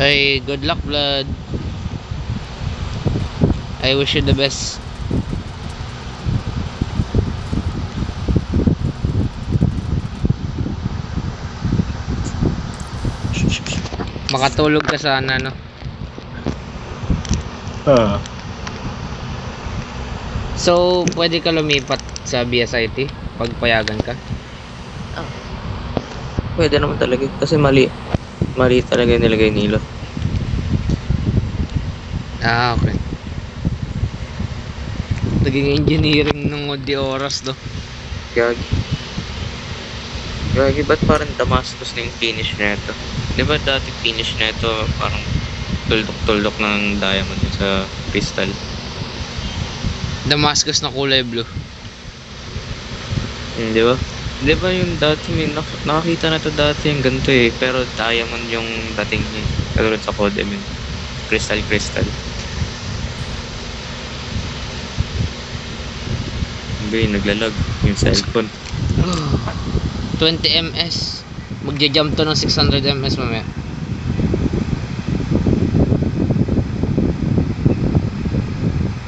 Ay, good luck, Blood. I wish you the best. Makatulog ka sana, no? So, pwede ka lumipat sa BSIT pag payagan ka? Pwede naman talaga kasi mali talaga yung nilagay nila. Ah, okay. Naging engineering ng di oras, no? Gagi, ba't parang Damascus na yung finish nito? Di ba dati finish nito parang tuldok-tuldok ng diamond sa crystal? Damascus na kulay blue. Di ba? Di ba yung dati may nakakita na to dati yung ganito eh, pero diamond yung dating niya. Katulad sa Codem yun. Crystal. Hindi, naglalag yung cellphone. 20 ms. Magja-jump to ng 600 ms mamaya.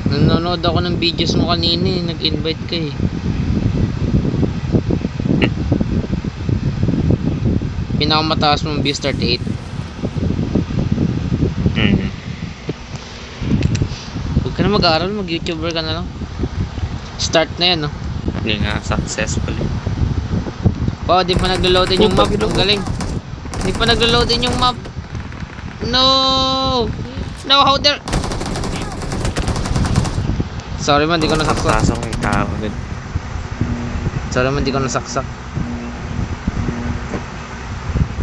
Nanonood ako ng videos mo kanina eh. Nag-invite ka eh. Pinakamataas mong views 38. Huwag ka na mag-aaral, mag-YouTuber ka na lang. Start na yan, no? Hindi nga successful eh. Oh, di pa naglo-loadin yung map. Ang galing. Di pa naglo-loadin yung map. No! No, how dare! Sorry man, di ko nasaksak. Sasang yung tao din. Sorry man, di ko nasaksak.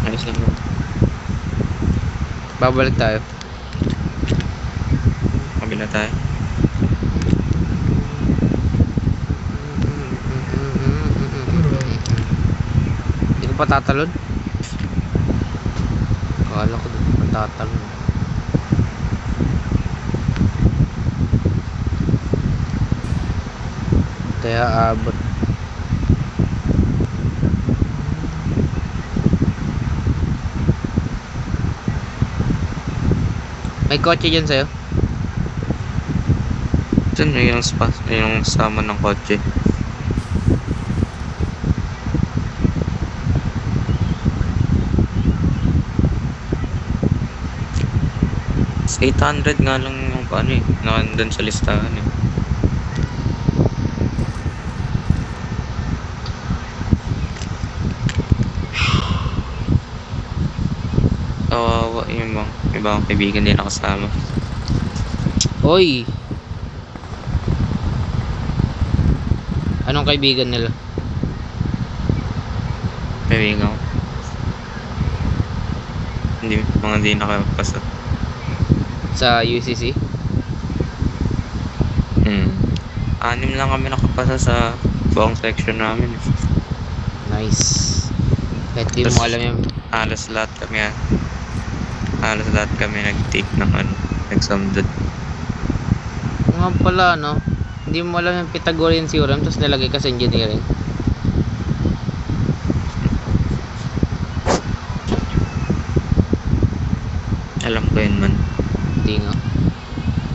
Ayos lang yun. Babalik tayo. Kabila tayo. Hindi ko pa tatalon. Akala ko di pa tatalon. Kaya abot. May kotse dyan sa'yo? Diyan yung spot, yung sama ng kotse. It's 800 nga lang yung paano eh, nakandun sa listahan eh. Kawawa yung ibang kaibigan din nakasama. Hoy! Anong kaibigan nila? Kaibigan ko. Mga hindi nakapasa. Sa UCC? 6 lang kami nakapasa sa buong section namin. Nice. Kahit di mo alam yung... Halos lahat kami nag-take ng exam doon. Nga pala, no? Hindi mo alam yung Pythagorean theorem tapos nalagay ka sa engineering. Alam ko yun man. Hindi nga.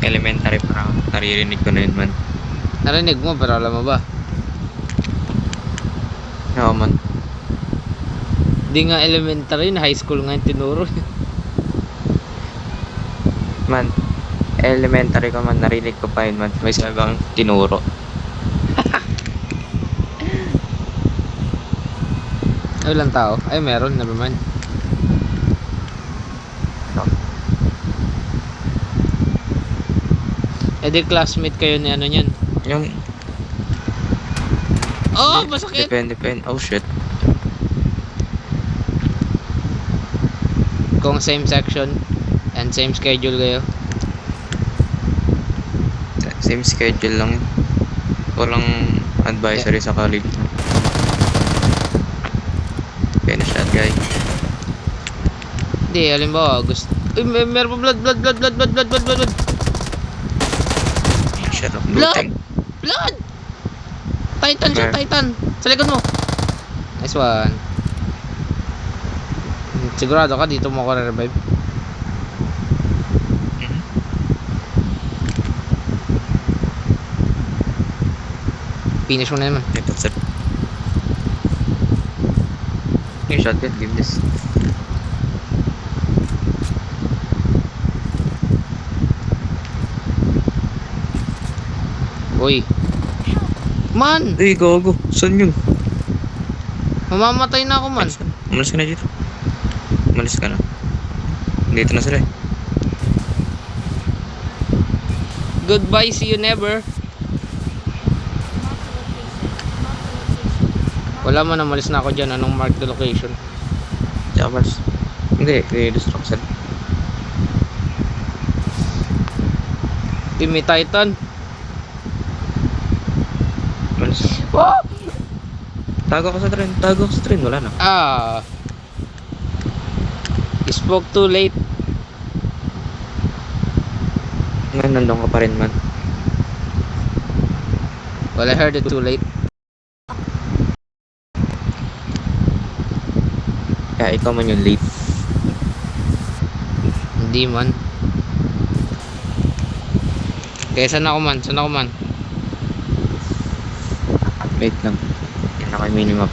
Elementary pa ako. Naririnig ko na yun man. Narinig mo pero alam mo ba? Oo man. Hindi nga elementary, na high school nga yung tinuro. Man, elementary ko man, narinig ko pa yun man. May sabang tinuro. Ay, walang tao. Ay, meron. Never mind. Eh, di classmate kayo ni ano nyan. Yung... Oh, masakit! Depende. Oh shit. Kung same section and same schedule kayo. Same schedule lang yun. Walang advisory sa college. Kaya na shot guy. Hindi, halimbawa gusto... Uy, meron pa blood! Shut up, Blood! looting. Blood! Titan siya, Okay. Titan! Sa likod mo! Nice one. Sigurado ka dito mo ako re-revive? Finish mo na naman. Ito, sir. Yung shotgun, give this. Uy. Man! Uy, gago. Saan yun? Mamamatay na ako, man. Umalis ka na dito. Umalis ka na. Dito na sila eh. Goodbye, see you never. Wala man, umalis na ako dyan. Anong mark the location? Diyan umalis. Hindi, i-distract sila. Team Titan. Umalis. Oh! Tago ako sa train. Tago ako sa train. Wala na. Ah. Spoke too late. Ngayon, nandun ka pa rin, man. Well, I heard it too late. Kaya ikaw man yung late. Hindi man. Kaya saan ako man? Saan ako man? Wait lang. Yan na kayo minimap.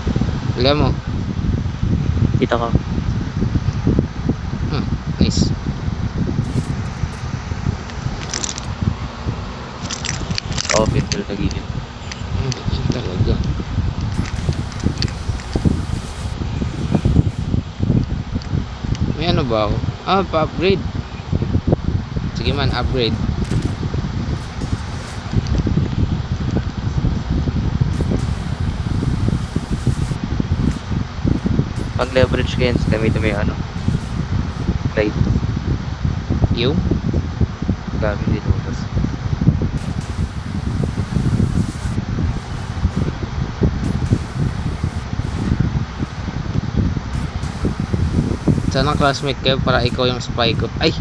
Wala mo. Kita ka. Nice. Open till tagilid. Talaga. May ano ba ako? Ah, pa-upgrade. Sige man, upgrade. Pag leverage ka yan, gamitin mo yung ano. Glide. Yung? Gamit din lumabas. Sana classmate kayo para ikaw yung spy ko. Ay!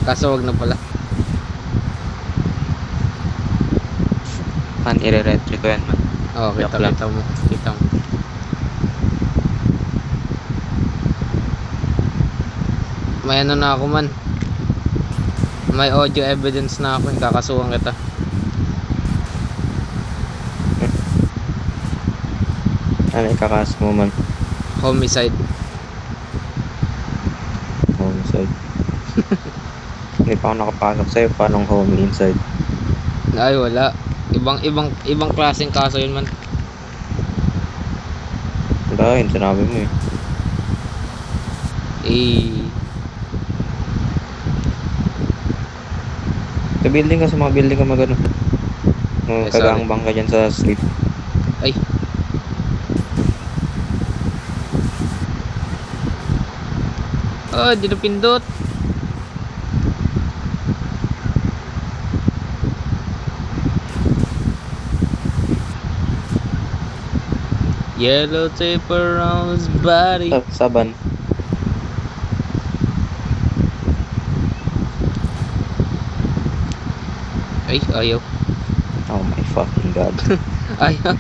Kaso wag na pala. Pan, i-retry ko yan, man. Oh, Joke lang. kita mo. Kita mo. May ano na ako man. May audio evidence na ako. Kakasuhan kita. Ano ikakas mo, man? Homicide. Homicide. Hindi pa ako nakapasok sa'yo. Paano homie inside? Ay, wala. Ibang klaseng kaso yun man. Wala yun, sinabi mo eh. Sa building ka, sa mga building ka magano. Eh, Kagangbang ka dyan sa street. Ay. Oh, di na pindot. Yellow tape around his body. Saban. Ay, ayaw. Oh my fucking god. Ayaw.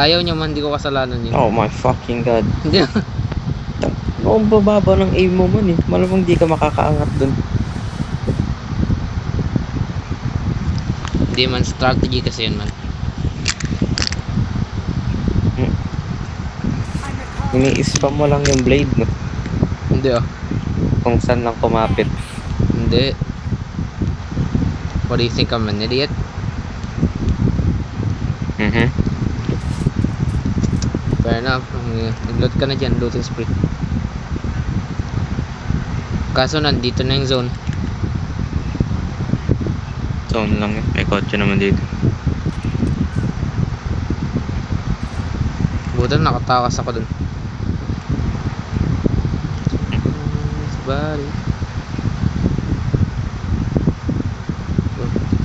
Ayaw niya man, di ko kasalanan yun. Oh my fucking god. Hindi. Oh, ang bababa ng aim mo man eh. Malamang di ka makakaangat dun. Hindi man, strategy kasi yun man. Ini-spam mo lang yung blade, no? Hindi ah. Kung saan lang kumapit. Hindi. What do you think, I'm an idiot? Fair enough. Nag-load ka na dyan, looting spree. Kaso nandito na yung zone. Zone lang yun. May kotse naman dito. Buta nakatakas ako dun. Body.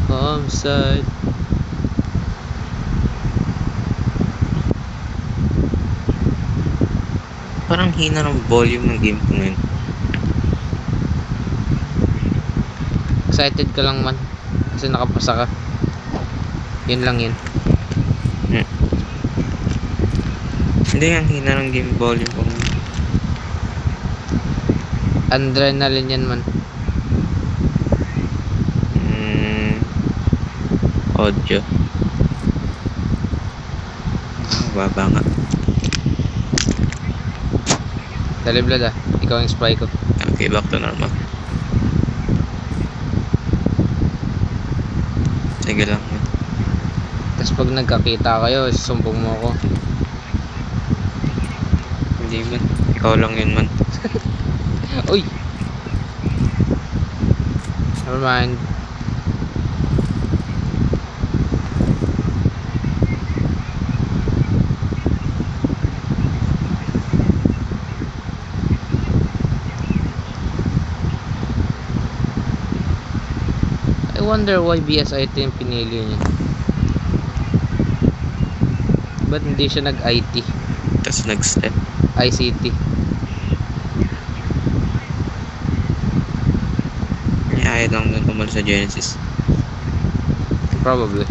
Homicide. Parang hina ng volume ng game ko ngayon. Excited ka lang man. Kasi nakapasa ka. Yun lang yun. Hindi, ang hina ng game volume ko ngayon. Adrenaline yan man. Audio. Baba nga. Dali Vlad ah. Ikaw ang spy ko. Okay, back to normal. Sige lang. Tapos pag nagkakita kayo, sumbong mo ako. Hindi man. Ikaw lang yun man. Uy! Never mind. I wonder why BSIT yung pinili niya. Ba't hindi siya nag-IT? Tapos nag-step. ICT? Ayaw lang doon tumal sa Genesis. Probably.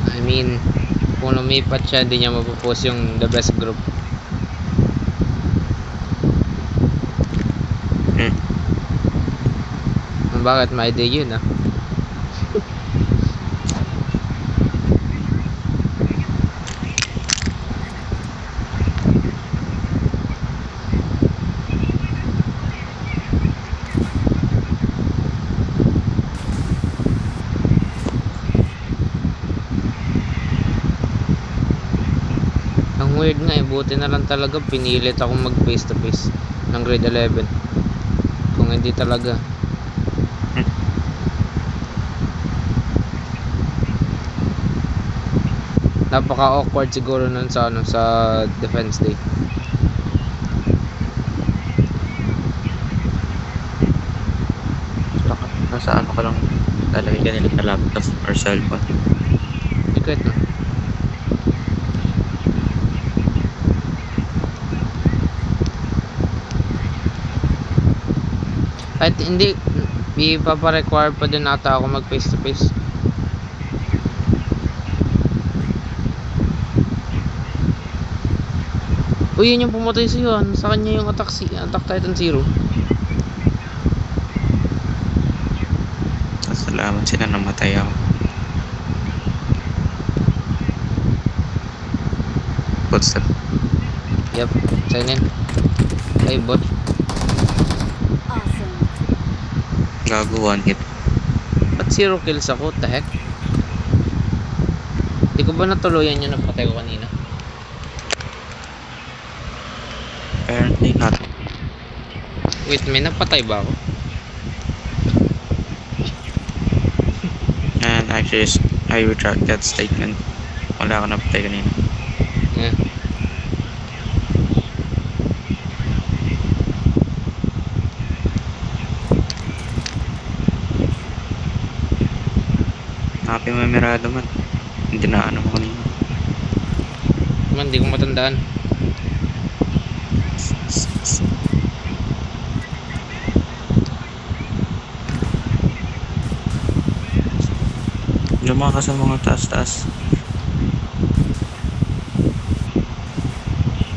I mean, kung lumipat siya, hindi niya mapopost yung the best group. Bakit? May idea yun ah. Ang weird nga eh, buti na lang talaga pinilit akong mag face to face ng grade 11. Kung hindi talaga napaka awkward siguro nun sa ano, sa defense day. Nasa ano ka lang lalagay ka nila sa laptop or cellphone. Secret no? Kahit hindi, ipapa-require pa din ata ako mag face to face. Uy, yun yung pumatay sa'yo ah. Sa kanya yung Attack Titan 0. Salamat sila namatay ako. Footstep. Yep, sign in. Ay, bot. Awesome. Gago, one hit. Ba't 0 kills ako? What the heck? Di ko ba natuluyan yung napatay ko kanina? Apparently not. Wait, may napatay ba ako? And actually, I retract that statement. Wala ka napatay kanina. Yeah. Happy Memerado man. Hindi na ano mo kanina. Man, di ko matandaan. Luma ka sa mga taas-taas.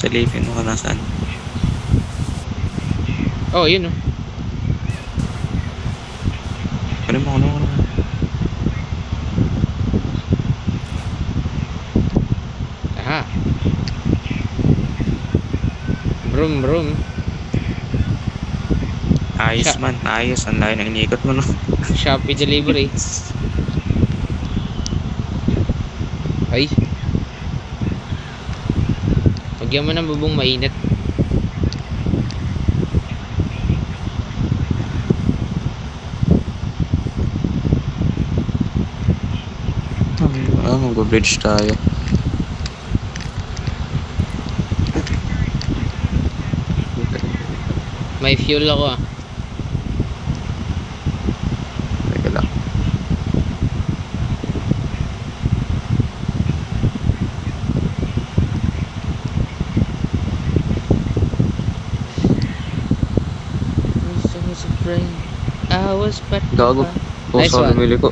Salipin mo ka nasaan. Oh, yun oh. Pwede mo ano. Aha. Brum brum. Ayos man, ayos. Ang layo na iniikot mo no. Shopee delivery. Ay. Lagyan mo ng bubong mainit. Mag-bridge tayo. May fuel ako ah. Teka lang. I was but Gago. nice Puso one. lumili ko.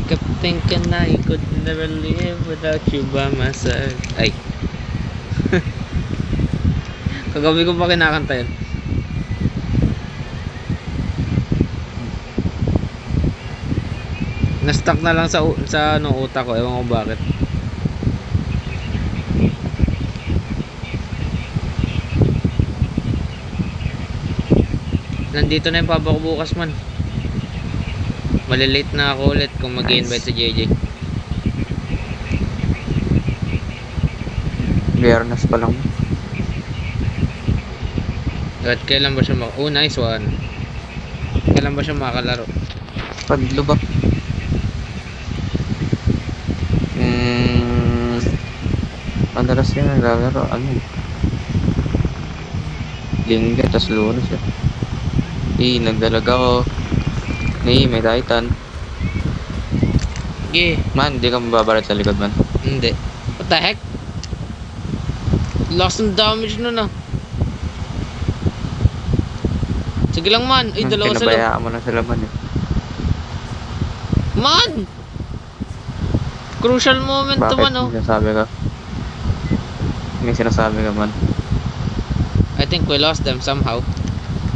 kept thinking I could never live without you by my side. Ay. Kagabi ko pa kinakanta yun. Na-stuck na lang sa ano, utak ko. Ewan ko bakit. Nandito na yung papa ko bukas man. Malilate na ako ulit kung mag-invite si JJ. Biyernes pa lang. At kailan ba siya oh, nice one. Kailan ba siya makalaro? Paglubak. Madalas yun naglalaro. Ano? Linggo, tas Lunes eh. Nagdalaga ko. May Titan. Yeah. Man, hindi ka mababarat sa likod man. Hindi. What the heck? Lost ng damage nun ah. Sige lang man. Ay, dalawa sila. Pinabayaan mo na sila man eh. Man! Crucial moment to Bakit? man oh. May sinasabi ka? May sinasabi ka man. I think we lost them somehow.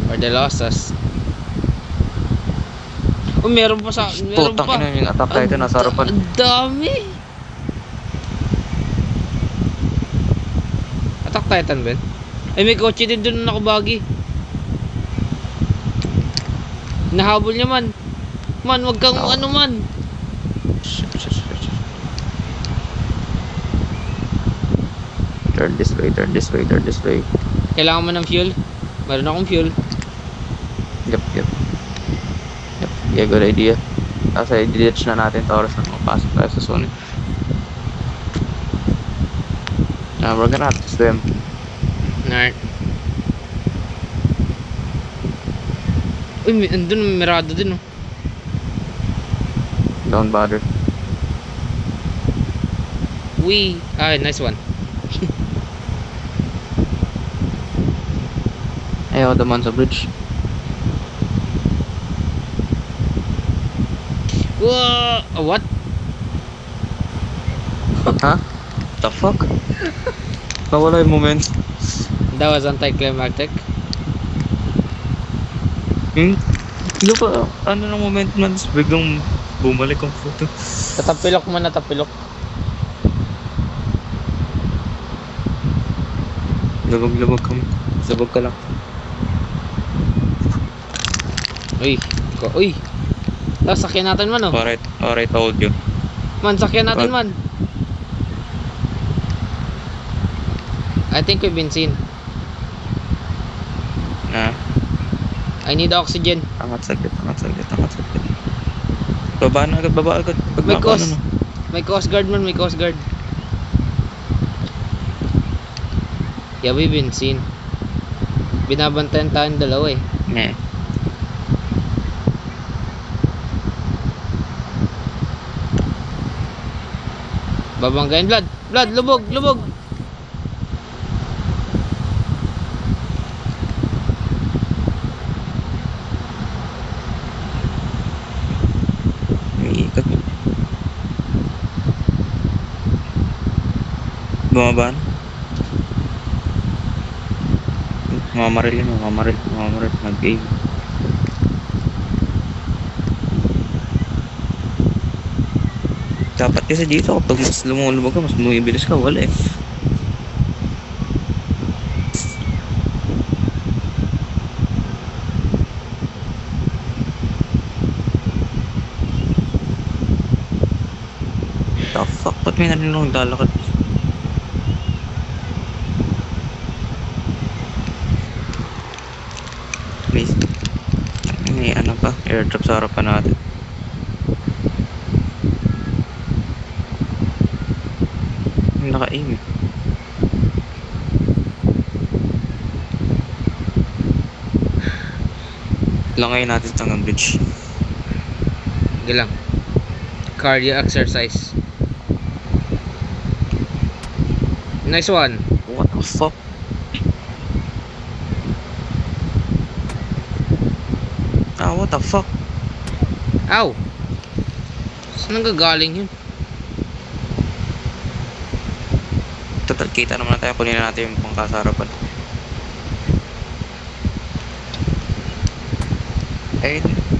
Or they lost us. Oh, meron pa sa... Meron Putang pa. ina yung attack tayo nasa harapan. Ang dami. Attack Titan, Ben. Ay, may kotse din doon nakabagi. Nahabol niya man. Man, wag kang ano man. Shit. Turn this way. Kailangan mo ng fuel? Meron akong fuel. Yep. Yeah, good idea. Kasi i-ditch na natin to oras na makapasok tayo sa zone. We're gonna have to swim. Alright. Uy, andun may mirado din oh. Don't bother. Ay, nice one. Ayaw naman sa bridge. Whoa! What? Ha? The fuck? Nawala yung moment. That was anticlimactic. Ano pa? Ano ng moment man? Biglang bumalik ang photo. Natapilok man, natapilok. Labag kami. Sabag ka lang. Uy! Tapos sakyan natin man oh. Alright, told you. Man, sakyan natin man. I think we've been seen. I need oxygen. Angat saglit. Baba agad. Pag May mapa, coast. May coast guard man, may coast guard. Yeah, we've been seen. Binabantayan tayong dalawa eh. Babanggain, Blood, lubog. May ikot. Bumaba na. Mamamaril. Mag-aim. Dapat kasi dito kapag mas lumulubog ka, mas bumibilis ka, wala eh. The fuck? Ba't may narinong naglalakad? May ano pa, airdrop sa harapan natin. Naka-aim eh. Langay natin hanggang bridge. Sige lang. Cardio exercise. Nice one. What the fuck? What the fuck? Ow! Saan nanggagaling yun? Total, kita naman tayo. Kunin na natin yung pangkasarapan.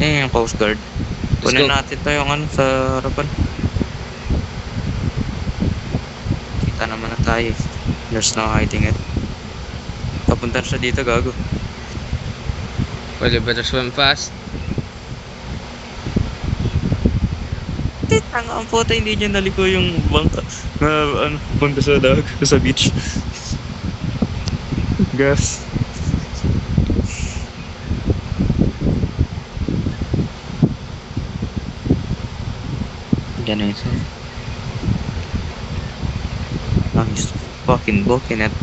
Yung Coast Guard. Let's Kunin go. natin tayo yung ano sa harapan. Kita naman na tayo. There's no hiding it. Papunta na siya dito, gago. Well, you better swim fast. Tanga ang puta, hindi niya naliko yung bangka na ano, punta sa dagat, sa beach. Gas. Diyan na isa. Nice. Fucking booking it.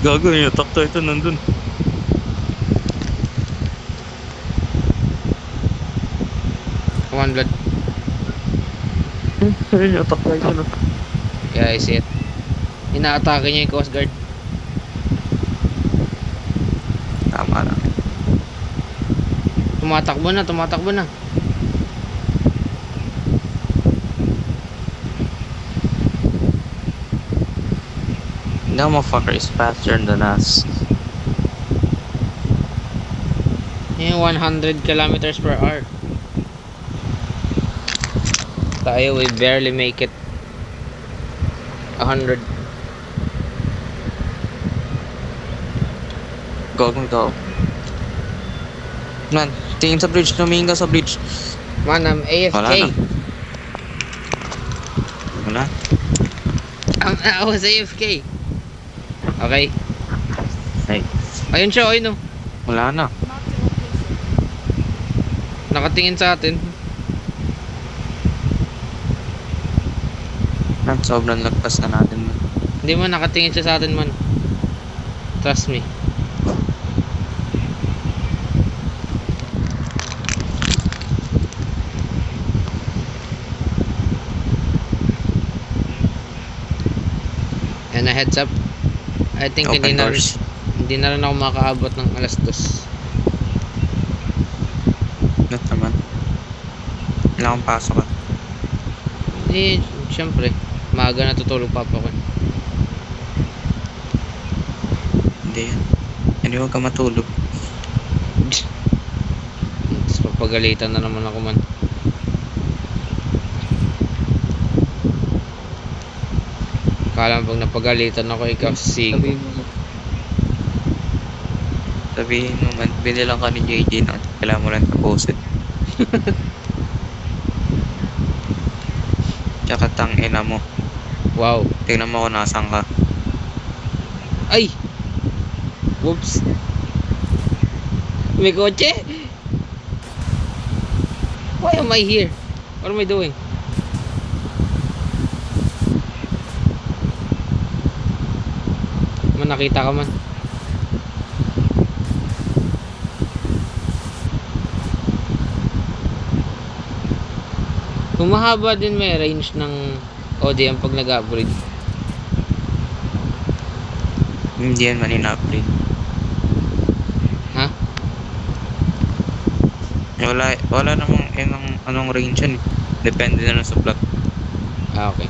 Gago, yung attack titan nandun. Come on, blood. Ayun, yung attack titan. Yeah, I see it. Ina-atake niya yung Coast Guard. Tama lang. Tumatakbo na, tumatakbo na. No motherfucker is faster than us. Yung 100 kilometers per hour. Tayo, we barely make it 100. Go. Man, tingin sa bridge. Tumingin ka sa bridge. Man, I'm AFK. Wala. I was AFK. Okay. Ay. Ayun siya, ayun oh. Wala na. Nakatingin sa atin. Man, sobrang lagpas na natin. Man. Hindi man, nakatingin siya sa atin man. Trust me. And a heads up, I think Open doors. hindi na rin ako makaabot ng alas 2. Not naman. Wala akong pasok ah. Eh, syempre, maaga natutulog papa ko. Hindi yan. Hindi huwag ka matulog. Tapos papagalitan na naman ako man. Kala mo pag napagalitan ako, ikaw sigo. Sabihin mo man, binilang ka ni JJ na kailangan mo lang tapusin. Tsaka tangina mo. Wow. Tingnan mo kung nasan ka. Ay! Whoops! May kotse! Why am I here? What am I doing? Man, nakita ka man. Kung mahaba din may range ng ODM pag nag-upgrade. Hindi yan man in-upgrade. Ha? Wala namang anong range yan eh. Depende na lang sa plot. Ah, okay.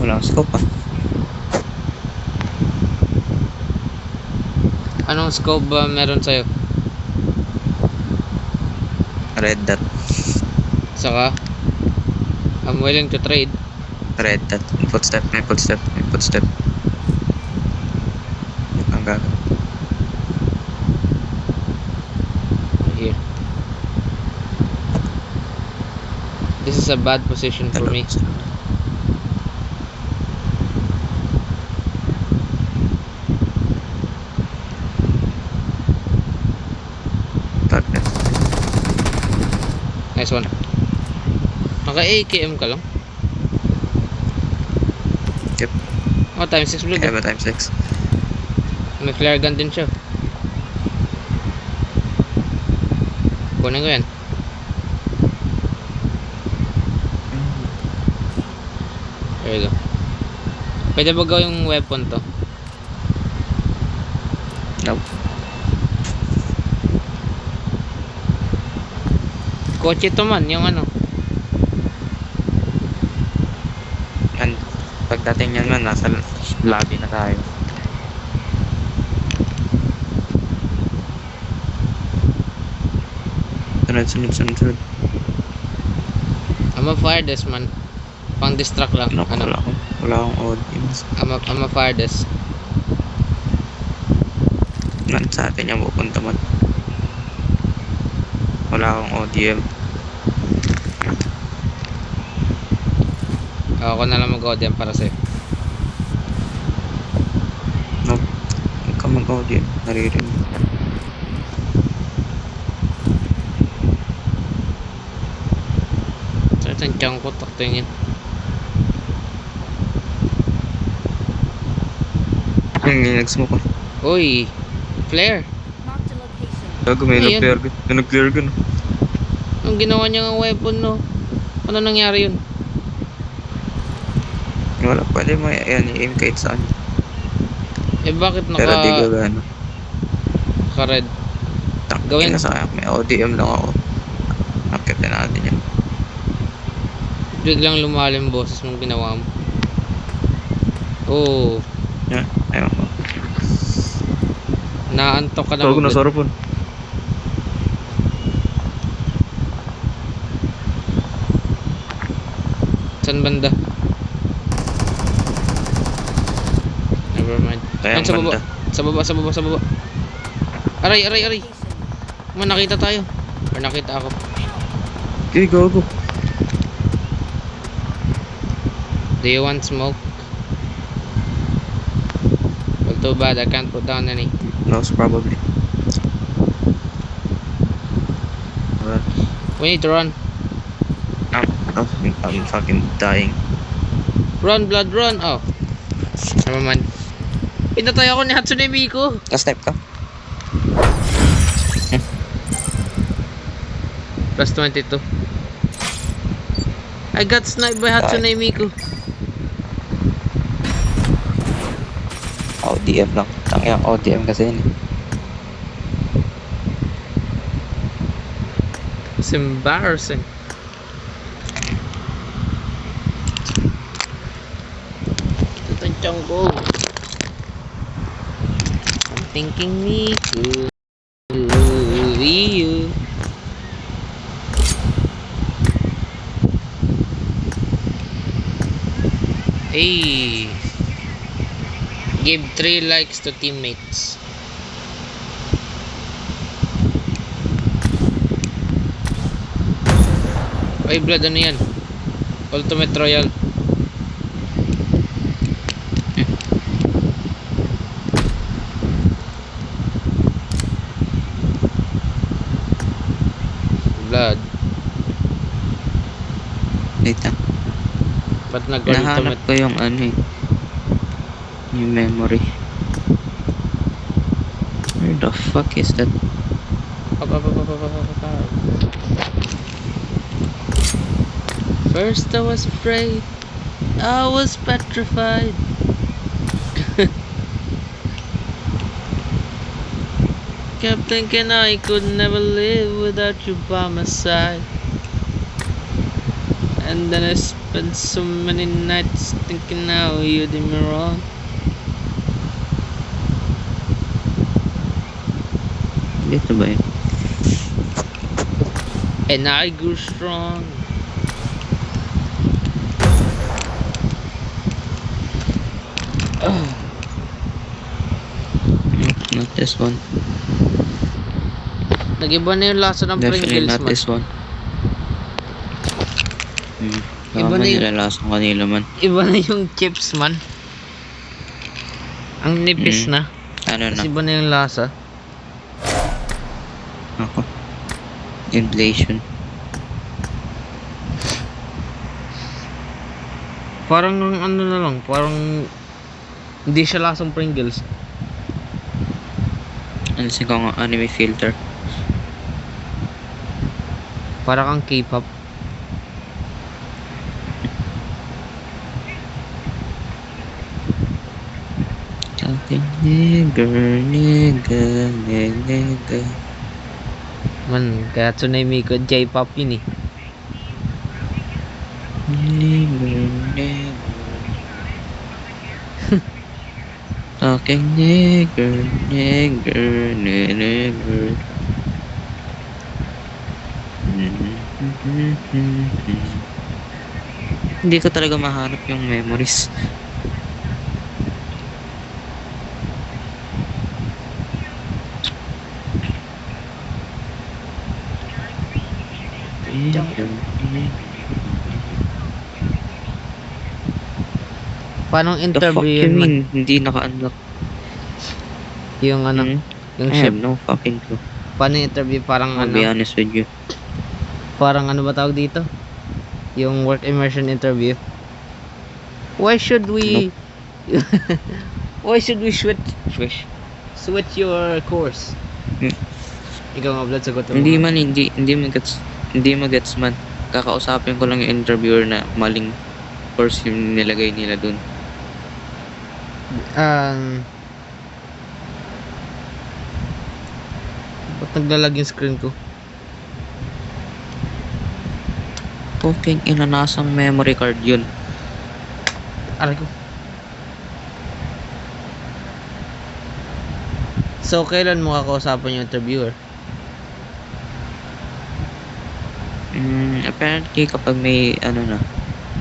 Walang scope ah. Anong scope ba meron sa'yo? Red dot. Saka, I'm willing to trade. Red dot. May footstep. Ang gago. Here. This is a bad position for me. Nice one. Naka-AKM ka lang? Yep. Oh, times 6 blue. Kaya ba times 6? May flare gun din siya. Kunin ko yan. There you go. Pwede ba gawing weapon to? Nope. Kotse to man, yung ano. And pagdating yan man, nasa lobby na tayo. Sunod. I'm a fire this man. Pang distract lang. Wala akong audience. I'm a fire this. Nan sa atin yung pupunta man. Wala akong ODM. Ako na lang mag-ODM para sa'yo. Nope. Huwag ka mag-ODM. Naririnig. Saan tiyang ko tingin. Hindi nag-smoke ko. Uy! Flare! Marked a location. Gago, may Ayun. nag-clear gun. Ang ginawa niya ng weapon, no? Ano nangyari yun? Wala, pwede mo i-aim kahit saan. Eh bakit Pero di gagana. naka-red? Gawin Gawin- na sa akin, may ODM lang ako. Akit na natin yan. Biglang lumalim boses mong ginawa mo. Oh, Yan, ayun ko. naantok ka na Gago, magod. nasa harapan. Saan banda? Never mind. Kaya Ayun, sa baba. banda. Sa baba. Aray. Location. Man, nakita tayo. Or nakita ako. Okay, gago. Do you want smoke? Well, too bad. I can't put down any. Most probably. Well, We need to run. I'm fucking dying. Run, blood, run. Oh. Never mind. Pinatay ako ni Hatsune Miku. Na-step ka? Plus 22. I got sniped by Hatsune Miku. ODM lang. Tangyang ODM kasi yun. It's embarrassing. Tatansyang ko. I'm thinking Miku. You. Hey. Give 3 likes to teammates. Ay, blood, ano yan? Ultimate Royal. Blood. Wait lang. Ba't Nahanap nag-ultimate? ko yung ano eh. Yung memory. Where the fuck is that? Up. First I was afraid, I was petrified. Kept thinking I could never live without you by my side. And then I spent so many nights thinking how you did me wrong. Dito ba yun? And I grew strong. Not this one. Nag-iba na yung lasa ng Definitely Pringles not man. this one. Iba Baka na man yun. nilalasang kanila man. Iba na yung chips man. Ang nipis Mm. na. Ano na? Kasi iba na yung lasa. Ako. Inflation. Parang ano na lang, parang hindi siya lasang Pringles. Alisin ko ang anime filter. Para kang K-pop. Talking nigga. Man, kaya Tsunami Miku J-pop yun eh. Nigger. Talking nigger. Hindi ko talaga mahanap yung memories. Paano The fuck interview you yun man? mean? Hindi naka-unlock. Yung ano, Hmm? yung I have ship. no fucking clue. Paano yung interview? Parang I'll be ano, honest with you. parang ano ba tawag dito? Yung work immersion interview. Why should we why should we switch your course? Hmm. Ikaw nga Vlad, sagot mo. Hindi magets man. Kakausapin ko lang yung interviewer na maling course yung nilagay nila dun. Ba't naglalag yung screen ko? Fucking inanasang memory card yun. Aray ko. So, kailan mo kakausapan yung interviewer? Apparently kapag may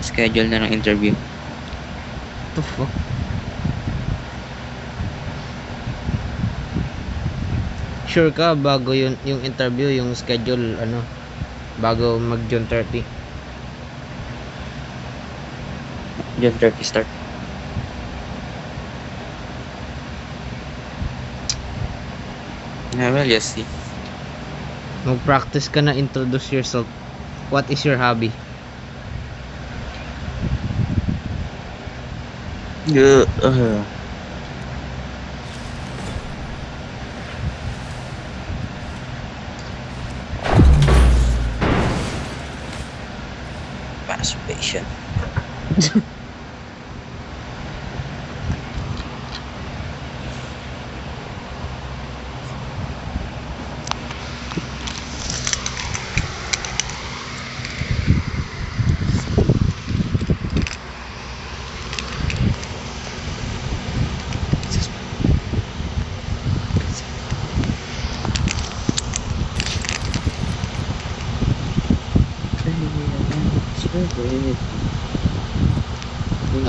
schedule na ng interview. What the fuck? Sure ka bago yung interview, yung schedule bago mag June 30? June 30 start. Yeah, well, yes, see. Mag-practice ka na, introduce yourself. What is your hobby? Masturbation.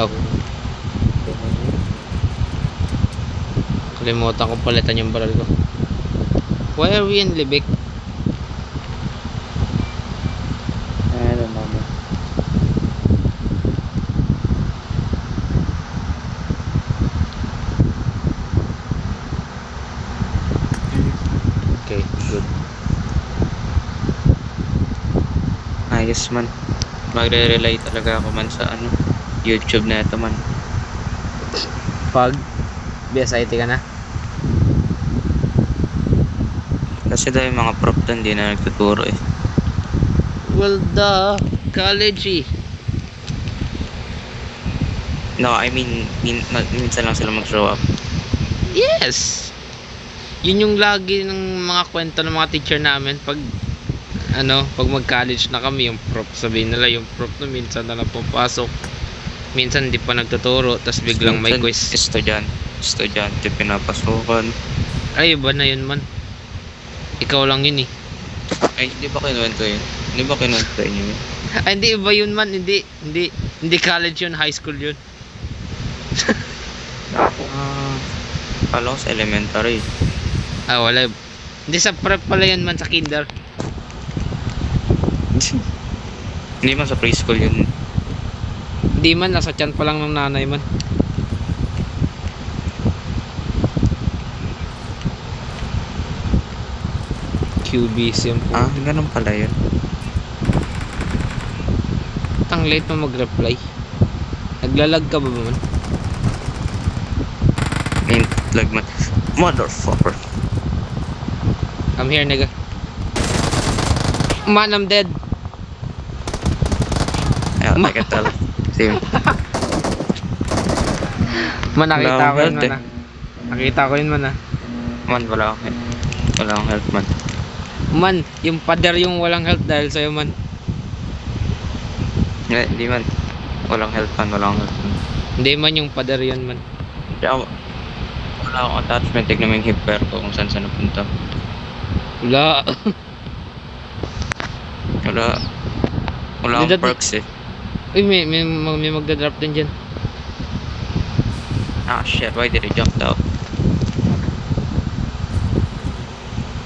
Oh. Kalimutan ko palitan yung baril ko. Why are we in Libik? I don't know. Okay, good. Ayos man. Magre-rely talaga ako man sa YouTube na ito man. Pag BSIT ka na? Kasi daw yung mga prof doon hindi na nagtuturo eh. Well, college eh. No, I mean, minsan lang sila mag-show up. Yes! Yun yung lagi ng mga kwento ng mga teacher namin pag mag-college na kami, yung prof, sabihin nila yung prof na minsan na lang pupasok, minsan hindi pa nagtuturo, tas biglang may quiz. Estudyante pinapasukan. Ay, iba na yun man. Ikaw lang yun eh. Ay, di ba kinuwento yun? Di ba kinuwento yun? Ay, hindi, iba yun man. Hindi college yun, high school yun. Kala ko sa elementary. Ah, wala. Hindi, sa prep pala yun man, sa kinder. Hindi man sa preschool yun. Hindi man, nasa tiyan pa lang ng nanay man. QBSM po. Ganun pala yun. Ang late mo mag-reply. Naglalag ka ba man? Main lag man. Motherfucker. I'm here, nigga. Man, I'm dead. Yeah, I can tell. Same. Man, nakita Wala ko akong yun, health, man. Nakita ko yun, man. Man, wala akong health, man. Man, yung pader yung walang health dahil sa'yo, man. Hindi man. Walang health, man. Walang health, man. Hindi man yung pader yun, man. Kaya, wala akong attachment. Tignan mo yung hipper ko kung saan napunta. Wala. Wala Di akong dati- perks eh. Uy, may magdadrop din dyan. Ah, shit. Why did I jump out?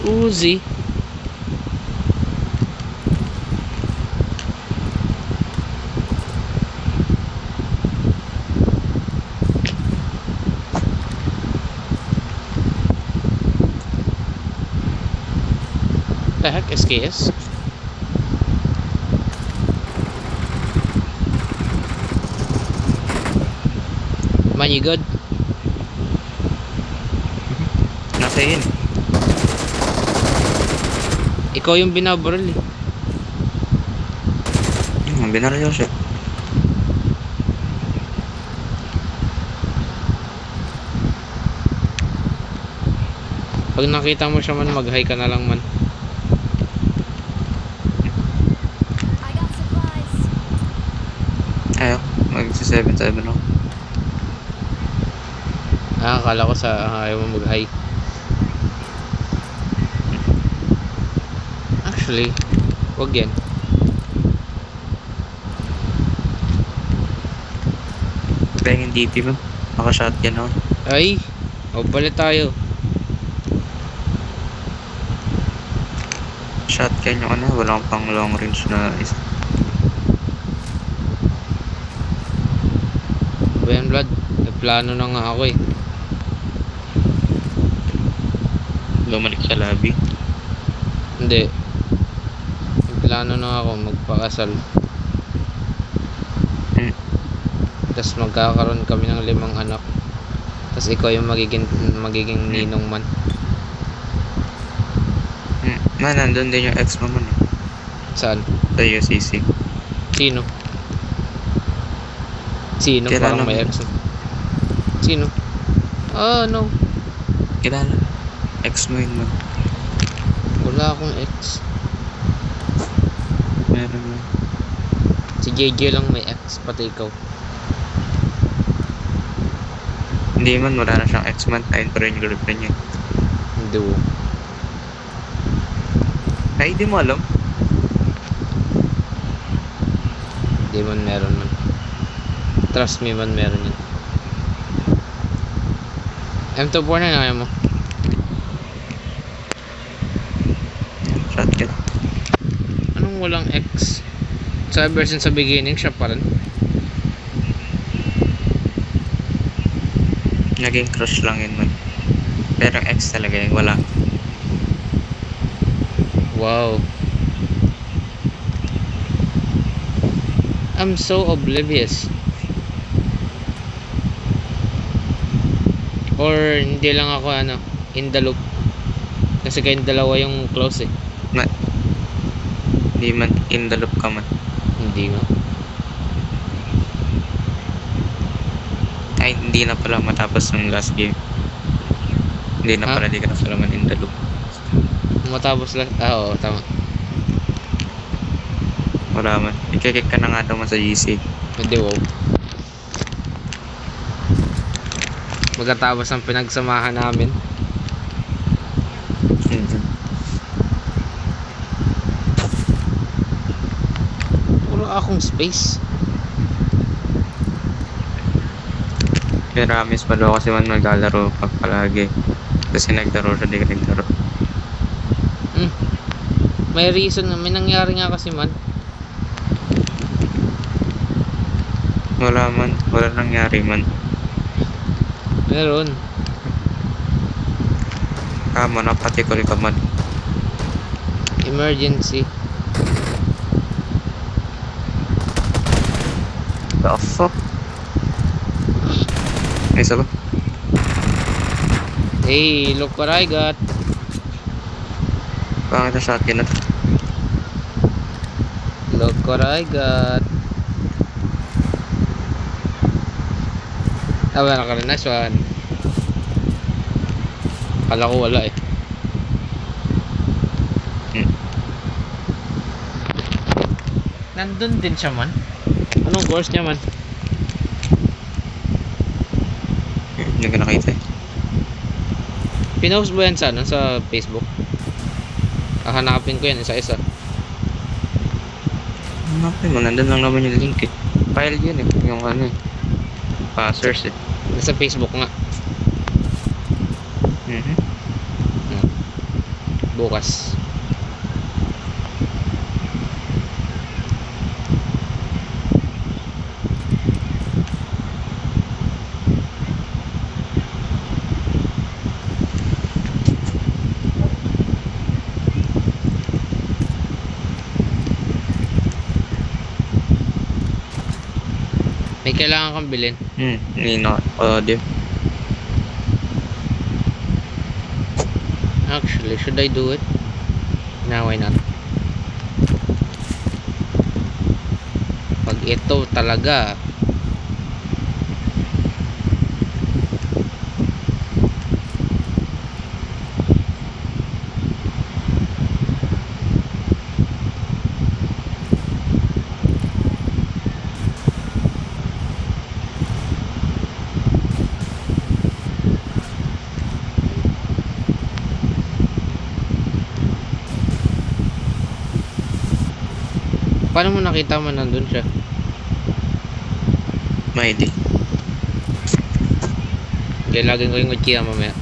Uzi. The heck, SKS? Man, you good? Nasa yun. Ikaw yung binabaril eh. Binaril siya. Pag nakita mo siya man, mag-hi ka na lang man. I got supplies. Ayaw. Mag-7-7 ako. Ah, akala ko sa ayaw mo mag-hi. Actually, wag yan. Kaya yung DP mo. Naka-shotgun ako. Ay, o balik tayo. Shotgun yung ano. Wala akong pang long range na isa. Ben Blood, may plano na nga ako eh. Bumalik sa lobby. Hindi. May plano na ako magpakasal. Tapos magkakaroon kami ng 5 anak. Tapos ikaw yung magiging ninong man. Man, nandun din yung ex mo man eh. Saan? Sa UCC. Sino? Sino? Kilala Parang may mo. ex. Sino? Oh, no. Kilala. Ex mo yun man. Wala akong ex. Meron mo. Si JJ lang may ex, pati ikaw. Hindi man, wala na siyang ex man. Ayun pa rin yung girlfriend niya. Hindi. Ay, di mo alam. Hindi man meron man. Trust me man meron yun. M24 na kaya mo. Shotgun. Anong walang ex? Sa version sa beginning, siya pa rin. Naging crush lang yun man. Pero ex talaga yun, wala. Wow. I'm so oblivious. Or hindi lang ako in the loop. Kasi kayong dalawa yung close eh. Hindi man, in the loop ka man. Hindi nga. Ay, hindi na pala matapos ng last game. Hindi na Ha? pala, di ka na pala man in the loop. Matapos lang. Oo, tama. Wala man. Ikikik ka na nga daw man sa GC. Hindi, wow. Magkatapos ang pinagsamahan namin. Wala akong space. Pero miss pa daw kasi man maglalaro pag palagi. Kasi naglaro siya, di ka naglaro. May reason na. May nangyari nga kasi man. Wala man. Wala nangyari man. Meron. Kamo, napatikol ka man. Emergency. The fuck? Ay, isa ba? Hey, look what I got. Pangit na shotgun na to. Look what I got. Ah, wala ka rin. Nice one. Kala ko wala eh. Nandun din siya man. Anong course niya man? Hindi ko nakita eh. Pinost ba yan sa, ano, sa Facebook? Hahanapin ko yan isa-isa. Hanapin mo, nandun lang naman yung link eh. File yun eh, yung ano eh. Passers eh. Nasa Facebook nga. Mhm. Bukas. May kailangan kang bilhin. Hindi na audio. Actually, should I do it? No, why not? Pag ito talaga, paano mo nakita man nandun siya? May ID. Kaya laging ko yung uchiha mamaya.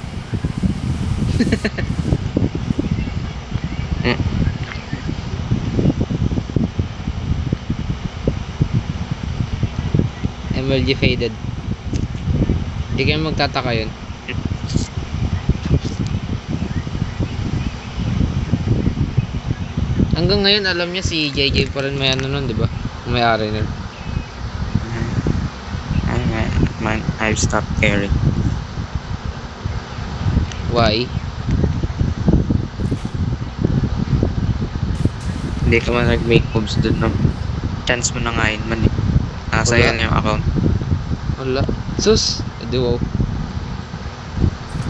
MLG faded. Hindi kayo magtataka yun. Hanggang ngayon alam niya si JJ pa rin may ano nun, di ba? May-ari nun. Man, I've stopped caring. Why? Hindi ka man nag-make moves dun no? Chance mo na ngayon man eh. Nasa Wala. yan yung account. Wala. Sus! Edi wow.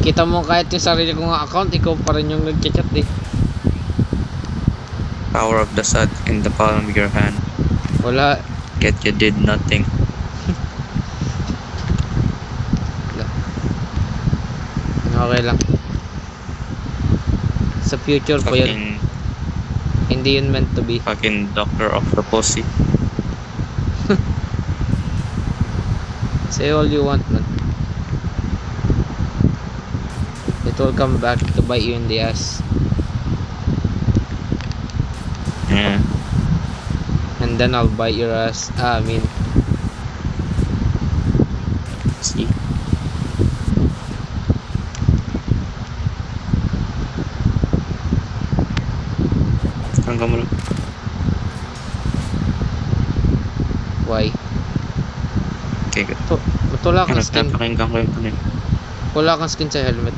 Kita mo kahit yung sarili kong account, ikaw pa rin yung nag-chat eh. Power of the sun in the palm of your hand. Wala. Yet you did nothing. Okay lang. Sa future po yun. Fucking, Hindi yun meant to be. fucking doctor of the pussy. Say all you want, man. It will come back to bite you in the ass. Yeah. And then I'll bite your ass. I mean, See? Hanggang mo lang. why? Okay, good. Wala kang skin. Napakinggan ko yung panin. Wala kang skin sa helmet.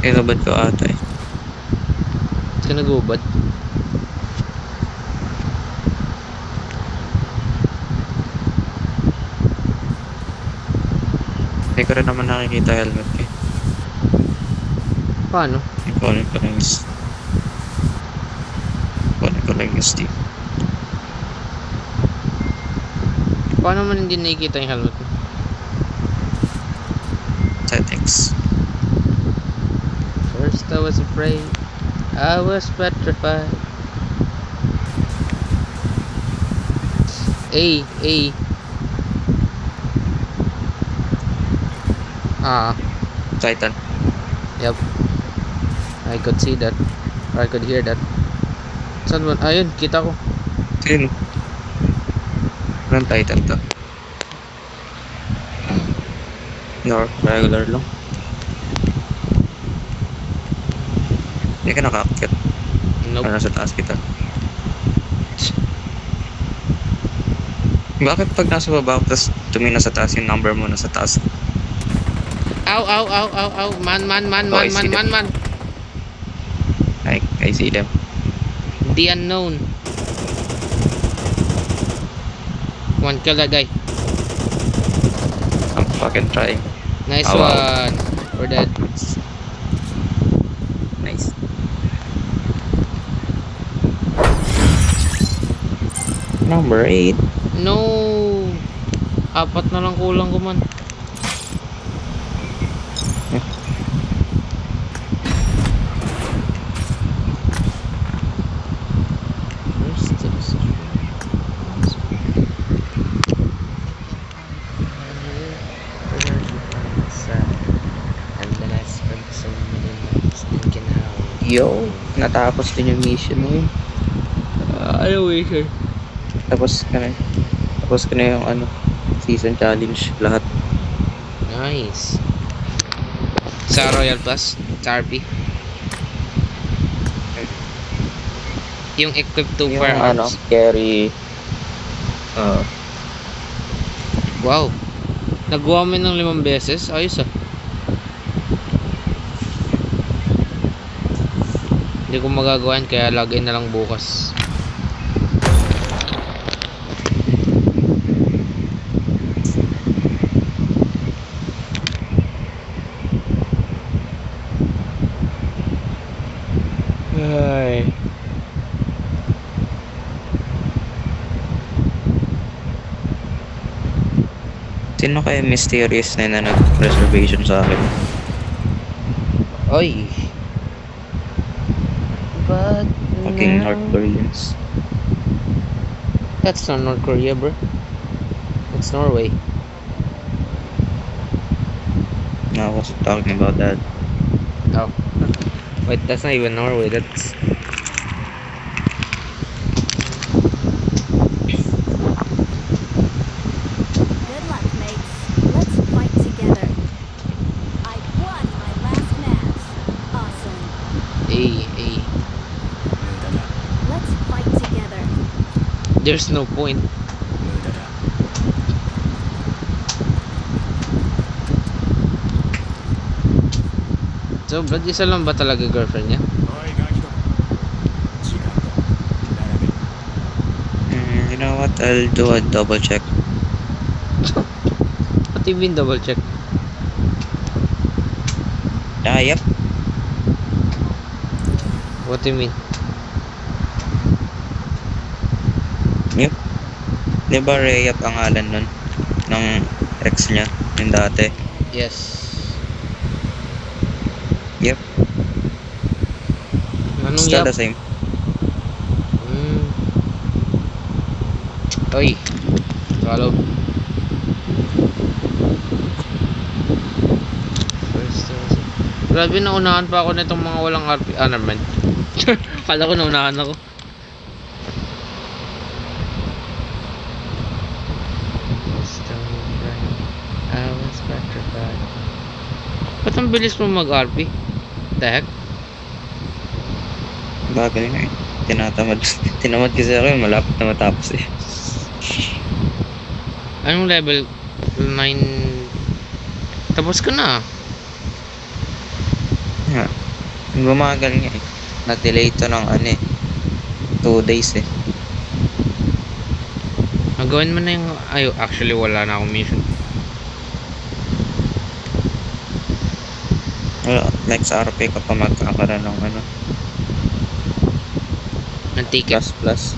Inabad ko ata eh. Ba't ka nag-ubad? Hindi ko rin naman nakikita helmet eh. Paano? Ikunin ko lang yung Steve. Paano man hindi nakikita yung helmet mo? Settings. First I was afraid, I was petrified. A. Ah, Titan. yep. I could see that. Or I could hear that. Saan ba? Ayun, kita ko. Sino? Anong Titan to? No, regular lang. Hindi ka nakakakit. Nope. Ano sa taas kita? Bakit pag nasa baba ako, tapos tumingin na sa taas yung number mo nasa taas? Ow, ow, ow, ow, ow. Man, man, man, Oh, I man, man, see them. man, man. I see them. The unknown. One kill that guy. I'm fucking trying. Nice Oh, wow. one. We're dead. Nice. Number 8. No. Apat na lang kulang ko man. Yo, natapos din yung mission mo yun. Ano way sir? Tapos ka na. Tapos ka na yung ano, season challenge lahat. Nice. Sa Royal Plus, sa RP. Yung equip to Yung firearms. ano, carry. Wow. Nagawa mo ng 5 beses. Ayos ah. Hindi ko magagawa yan, kaya lagay na lang bukas. Ay. Sino kaya mysterious na nag-reservation sa akin? Oy. But Fucking North Koreans. That's not North Korea, bro. It's Norway. No, I wasn't talking about that. Oh. Wait, that's not even Norway. That's Good luck, mates. Let's fight together. I won my last match. Awesome. A. Let's fight together. There's no point. So, Brad, isa lang ba talaga girlfriend niya? You know what? I'll do a double check. What do you mean double check? Yep. What do you mean? Yep. Di ba Rayap ang ngalan nun? Ng ex niya, yung dati. Yes. Yep. Anong Still yap? the same. Oy. Follow. Grabe, naunahan pa ako nitong mga walang RP. Ah, naman. Kala ko naunahan ako. I was petrified. Ba't ang bilis mo mag-RP? The heck? Bagal nga eh. Tinatamad. Tinamad kasi ako yun. Malapit na matapos eh. Anong level? 9. Tapos ka na. Yeah. Bumagal nga eh. Na-delay to ng ano eh. 2 days eh. Gawin mo na yung... Ay, actually wala na akong mission. Wala. Next RP ka pa magkakaroon ng ano. Ng ticket. Plus.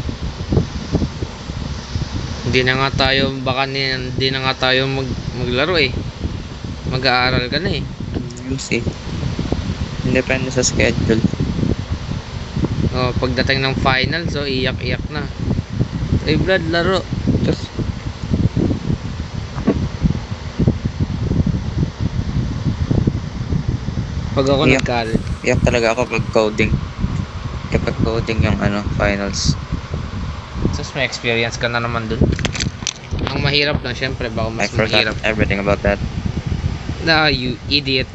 Hindi na nga tayo, baka hindi na nga tayo maglaro eh. Mag-aaral ka na eh. We'll see. Depende sa schedule. O, pagdating ng final, so iyak-iyak na. Ay, Brad, laro. Just, Pag ako Iyak. nagkalit. iyak talaga ako pag coding. Kapag coding yung ano, finals. Tapos may experience ka na naman dun. Ang mahirap lang, syempre, baka I mas forgot mahirap. everything about that. Na, you idiot.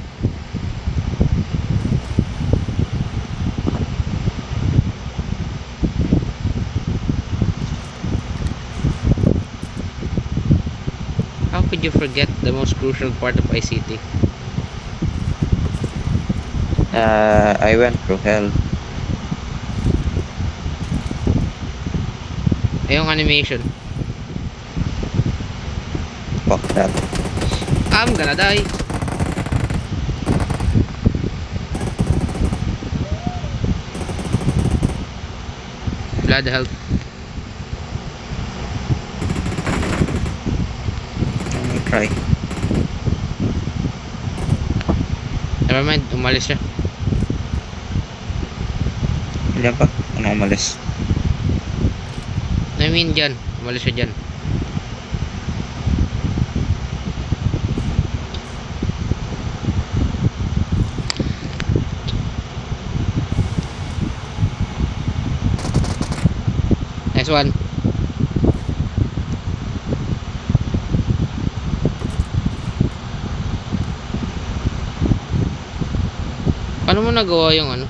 How could you forget the most crucial part of ICT? I went through hell. Yung animation. Fuck that. I'm gonna die. Blood help. I'm gonna try. Never mind, umalis siya. Ilan pa? Ano umalis? I mean dyan, umalis siya dyan. Next one. Paano mo nagawa yung ano?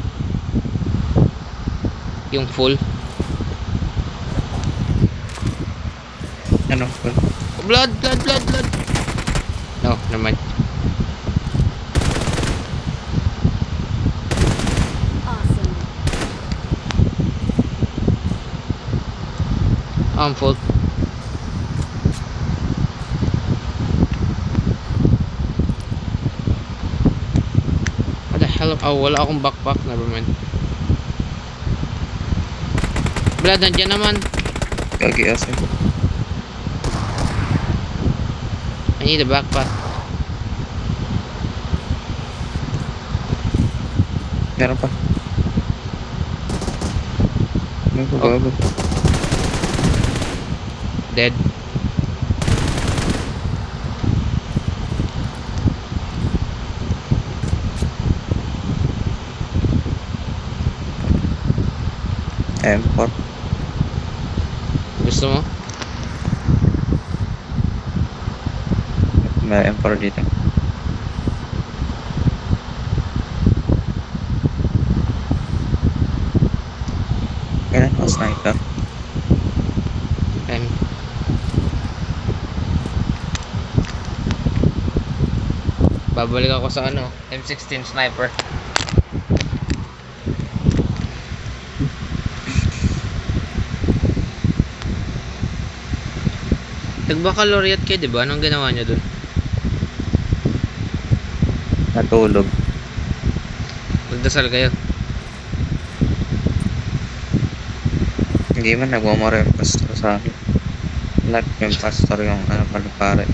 Yung full? Ano? Blood! No, never mind. Awesome. I'm full. What the hell? Oh, wala akong backpack. Never mind. Blood, nandiyan naman. Gagi asin. I need a backpack. Meron pa. Ano pa bago? Dead. M4. Gusto mo? May M4 dito. Kailan ako sniper? M. Babalik ako sa ano, M16 sniper. Nag-baccalaureate kayo, di ba? Anong ginawa niyo dun? Natulog. Nagdasal kayo. Hindi man nagmamara yung pastor sa akin. Lahat yung pastor yung ano pare.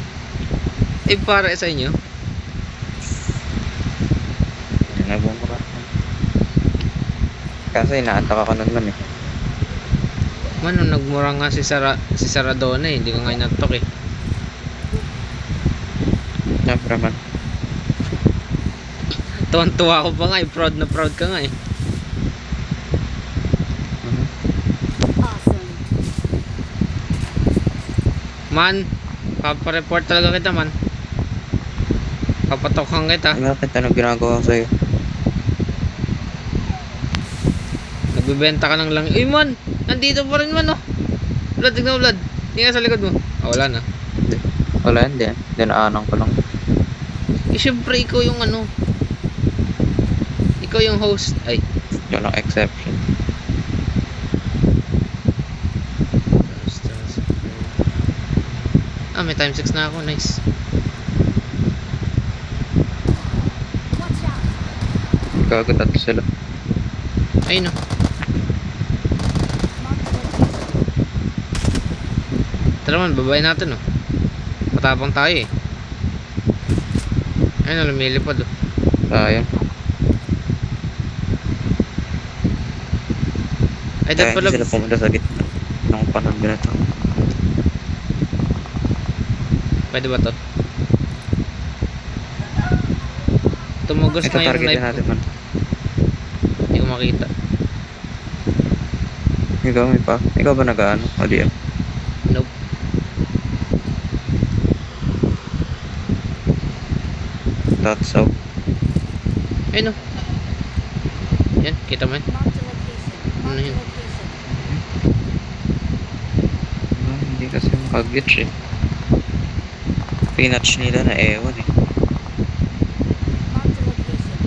Eh, para sa inyo? Nagmamara. Kasi inaatak ako nun man eh. Man, nung nagmura nga si Saradona eh. Hindi ko nga inatok eh. Siyempre man. Tuwan-tuwa ako pa nga eh. Proud na proud ka nga eh. Awesome. Man, papareport talaga kita man. Papatokan kita. Bakit ano ginagawa ko sa'yo? Nagbibenta ka ng lang. Uy man, nandito pa rin man oh. Blood, tignan mo blood. Tingnan sa likod mo. Ah, wala na. Wala hindi. Dinaanang ko lang. Eh, syempre ikaw yung ano. Ikaw yung host. Ay. Yun ang exception. Ah, may time 6 na ako. Nice. Watch out. Gago tatlo sila. Ayun oh. Mark the location. Tara man, babae natin oh. Matapang tayo eh. Ayun oh, lumilipad oh. Sayang. Ay, Kaya dapat pala. hindi sila pumunta sa gitna. Nung panahon ganito. Pwede ba to? Tumugos Ito na yung targetin knife ko. natin man. Hindi ko makita. Ikaw may pa. Ikaw ba nag-ano? O di Nope. That's so. Ayun oh. Yan, kita mo yan. Mark the location. Mark Ano the yun? location. Hindi kasi makag-glitch eh. Pinatch nila na ewan eh. Marked a location.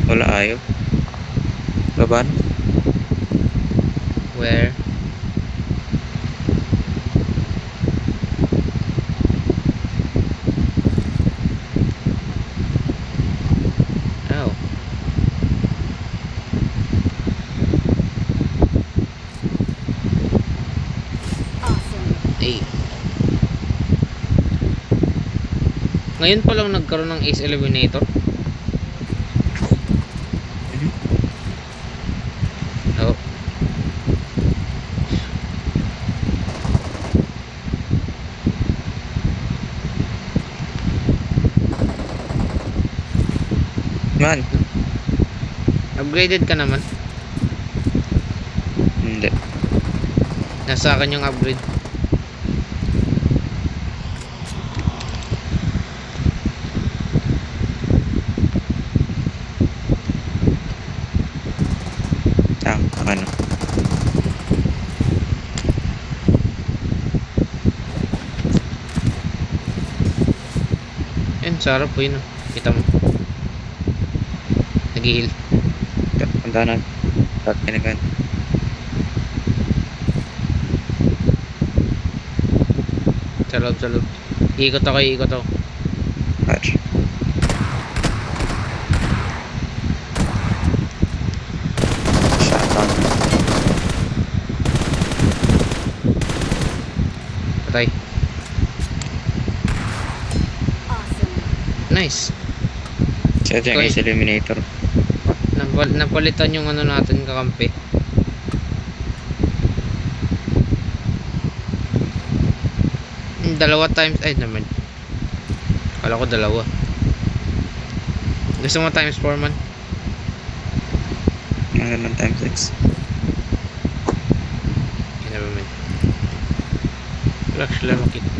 Wala ayaw. Laban? Where? Oh. Awesome. Eh. Ngayon pa lang nagkaroon ng Ace Eliminator. Oh. Man, Upgraded ka naman. hindi. Nasa akin yung upgrade. Ano? Yan, sarap po yun. Kita mo. Nag-heal. Punta na. Start kinagan. Sa loob, sa loob. Ikot ako, ikot ako. Patch. Shotgun. Patay. Awesome. Nice. Siya dyan Okay. Ace Eliminator. Napalitan yung ano natin kakampi. Dalawa times, ay naman. Kala ko dalawa. Gusto mo times 4 man? Mga ganun times 6. Okay, never mind. Relax lang makita.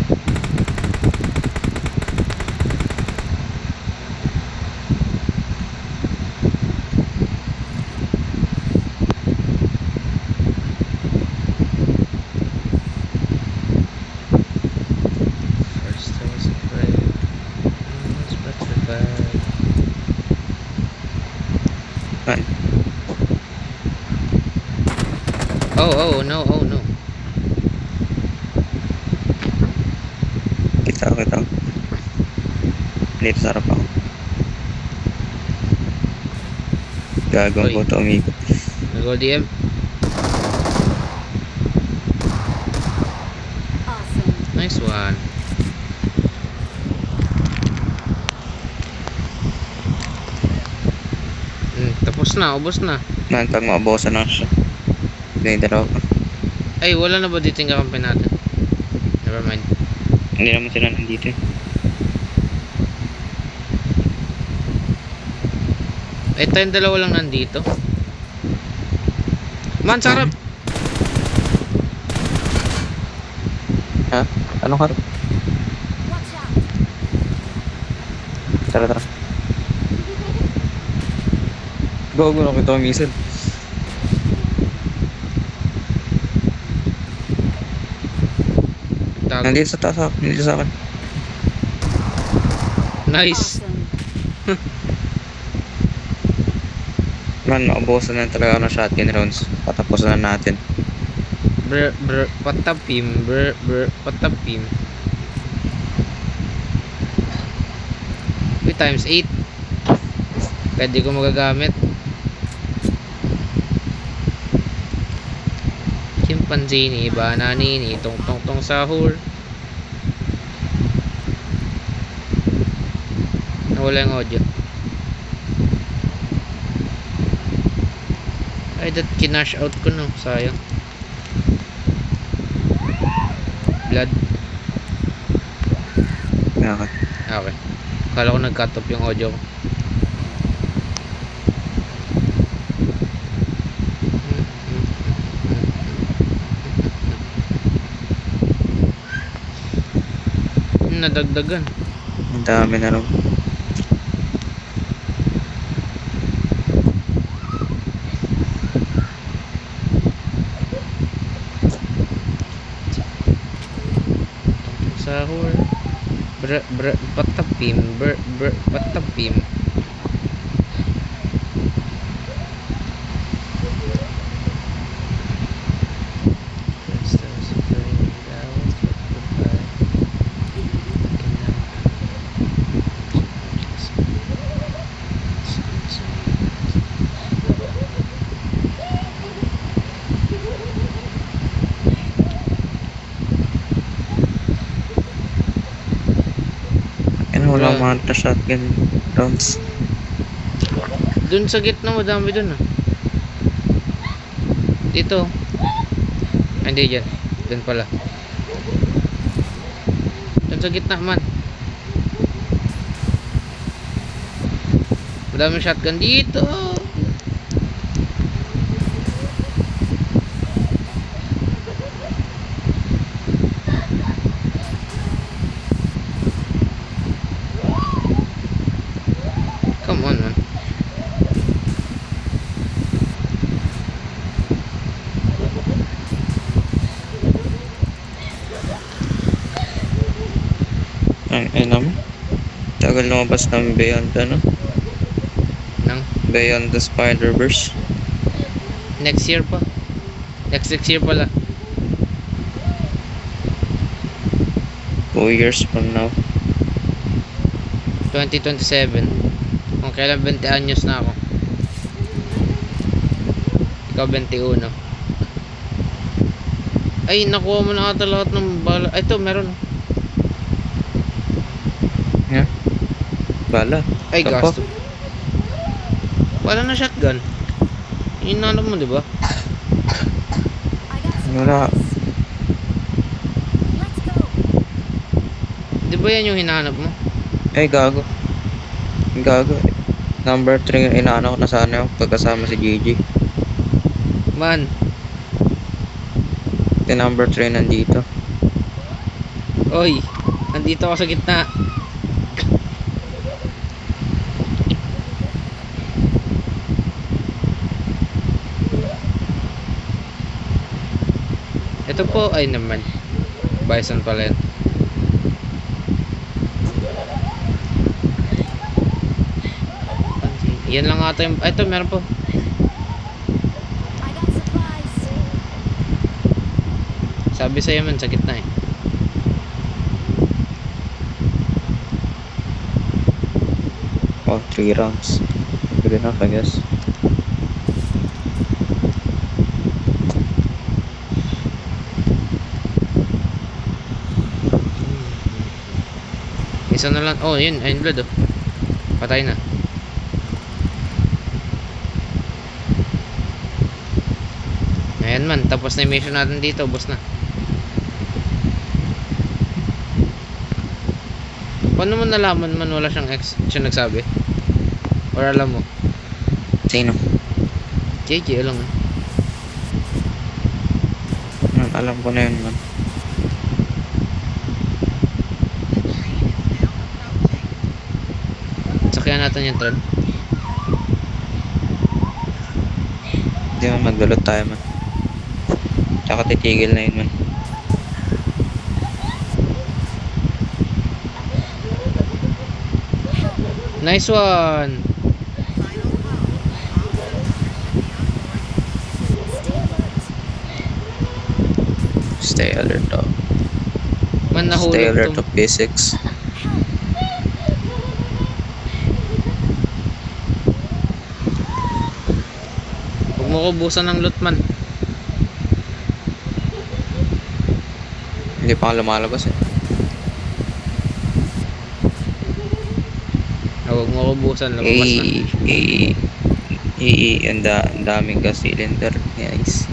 First I was afraid, I was petrified. Man, Oh no, oh no. kita ko. Dito sa harap ako. Gagawin ko Oy. ito umikot. Nag-go DM. Awesome. Nice one. Tapos na, ubos na. Man, pag maubusan na siya. May dalawa pa. Ay, wala na ba dito yung kakampi natin? Never mind. Hindi naman sila nandito eh. Ay, tayong dalawa lang nandito. Man, sarap! Ha? Anong harap? Watch out. Tara. Gago na kita misan. Tago. Nandito sa taas ako. Nandito sa akin. Nice! Awesome. Man, maubusan na talaga ako ng shotgun rounds. Patapusan na natin. Patapim, patapim. Uy, times 8. Kaya di ko magagamit. Chimpanzini, bananini, tong tong tong sahur. Nawala yung audio. Ay, that kinash out ko no. Sayang. Blood. Okay. Okay. Akala ko nag-cut off yung audio ko. Nadagdagan. Ang dami na rin. Sahur. Patapim. Patapim. Ano, wala Wala. mga shotgun rounds. Dun sa gitna, madami dun ah. Dito. Hindi dyan. Dun pala. Dun sa gitna man. Madami shotgun dito. Come on man. Ay naman. Tagal lumabas ng Beyond, ano? Nang Beyond the Spider-Verse. next year pa. Next year pala. 2 years from now. 2027. Kung kailan 20 anyos na ako. Ikaw 21. Ay, nakuha mo na ata lahat ng bala. Ay, ito, meron. Yeah. Bala. Ay, Saan pa? gasto. Wala na shotgun. Inanap mo, di ba? I got Wala. supplies. Let's go. Di ba yan yung hinahanap mo? Ay, gago. Gago. Number 3 yung inaano ko na sana yung pagkasama si Gigi. Man, Si number 3 nandito. oy. Nandito ako sa gitna. Ito po ay naman. Bison pala yan. Yan lang ata yung... Ay, ito meron po. I got supplies. Sabi sa'yo man sa gitna eh. Oh, 3 rounds. Good enough, I guess. Isa na lang. Oh, yun. Ayun blood oh. Patay na. Ayan man. Tapos na yung mission natin dito. Boss na. Paano mo nalaman man wala siyang ex? Siya nagsabi? Or alam mo? Sino? JJ lang eh. Alam ko na yun, man. Sakyan natin yung trend. Hindi man, magdulot tayo, man. Tsaka titigil na yun, man. Nice one! Stay alert. Stay alert, oh. Man, Stay nahulog alert to. of basics. Huwag mo kubusan ng loot man. Hindi pa nga lumalabas, eh. Huwag mo kubusan. Lumabas na. Ang daming gas cylinder. Nice.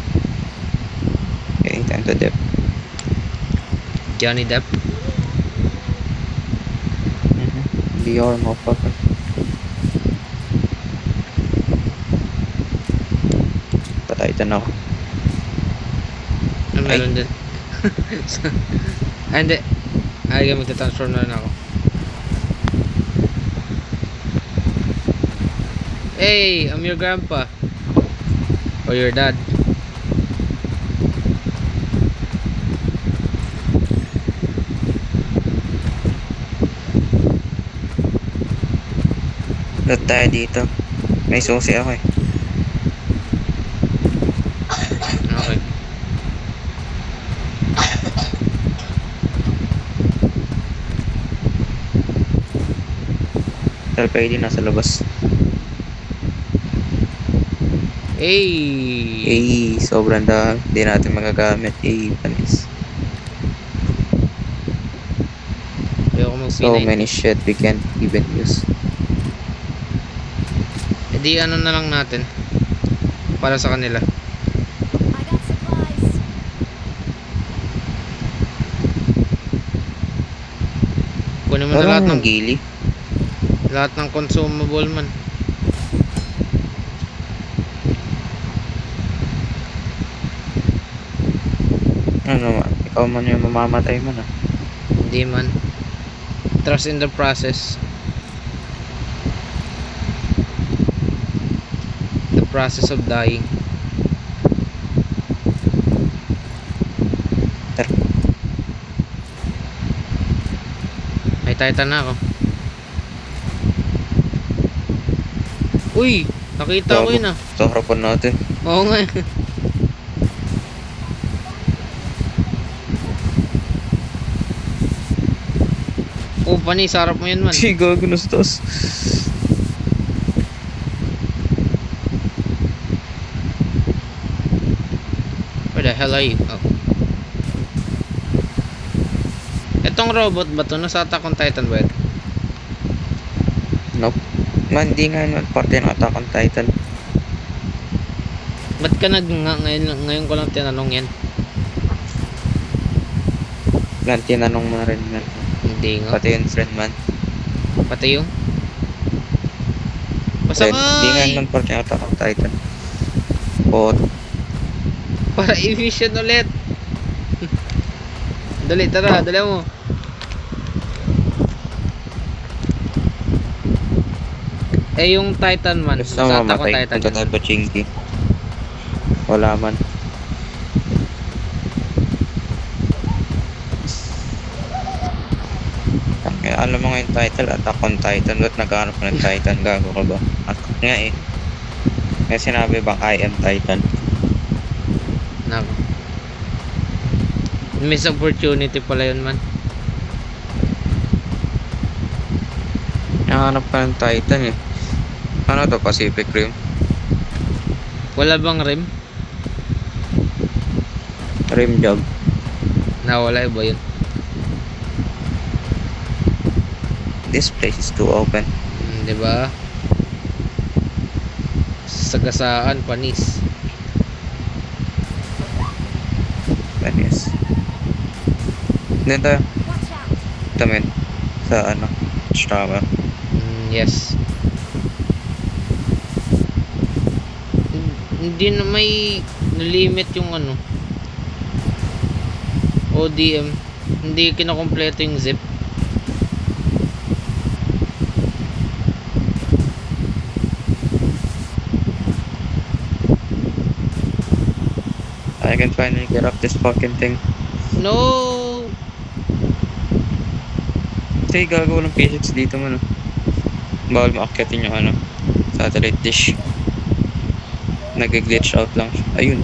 Okay, time to dip. Johnny Depp. Dior, motherfucker. Patay din ako. Ah, meron din. Ah, hindi. Ay, magta-transform na rin ako. Hey, I'm your grandpa. Or your dad. Dot tayo dito. May susi ako eh. Okay. Tal pwede nasa labas. Hey! Sobrang dami. Hindi natin magagamit. Panis. Ayoko mag So many shit we can't even use. E di ano na lang natin. Para sa kanila. I got supplies. Kunin mo na lahat ng gili. consumable man. Ano man, ikaw man yung mamamatay man ah. Hindi man. Trust in the process. The process of dying. Tara. May Titan na ako. Uy! Nakita ko yun ah. Sa harapan natin. Oo nga. Oh, pani, sarap mo yun man. Si gago na sa taas. Where the hell are you? Oh. Etong robot ba to? Nasa Attack on Titan ba yun? Nope. Man, di nga naman parte ng Attack on Titan. Ba't ka ngayon ko lang tinanong yan? Yan, tinanong mo na rin man. Hindi nga. Pati yung friend man. Pati yung? Friend, di nga Pasakay! naman parte ng Attack on Titan. O, Para efficient ulit. Dali, tara, dali mo. Eh yung Titan man, gusto sa mo Attack on mamatay. Titan. Punta tayo pa Chinky. Wala man. Alam mo nga yung title, Attack on Titan. Ba't nagkahanap ka ng Titan? Gago ka ba? Attack nga eh. Kaya sinabi bang I am Titan? Nako. Miss opportunity pala yun man. Nakahanap ka ng Titan eh. Ano to? Pacific Rim? Wala bang rim? Rim job. Nawala iba yun. This place is too open. Diba? Sagasaan, panis. Panis. Dito tayo. Watch out. Tamin. Sa ano? Tower. Yes. Hindi na may limit yung ano. ODM. Hindi kinakompleto yung zip. I can finally get up this fucking thing. No! Sige, gago ng physics dito man. Bawal maakyatin yung ano, satellite dish. Nag-glitch out lang siya. Ayun.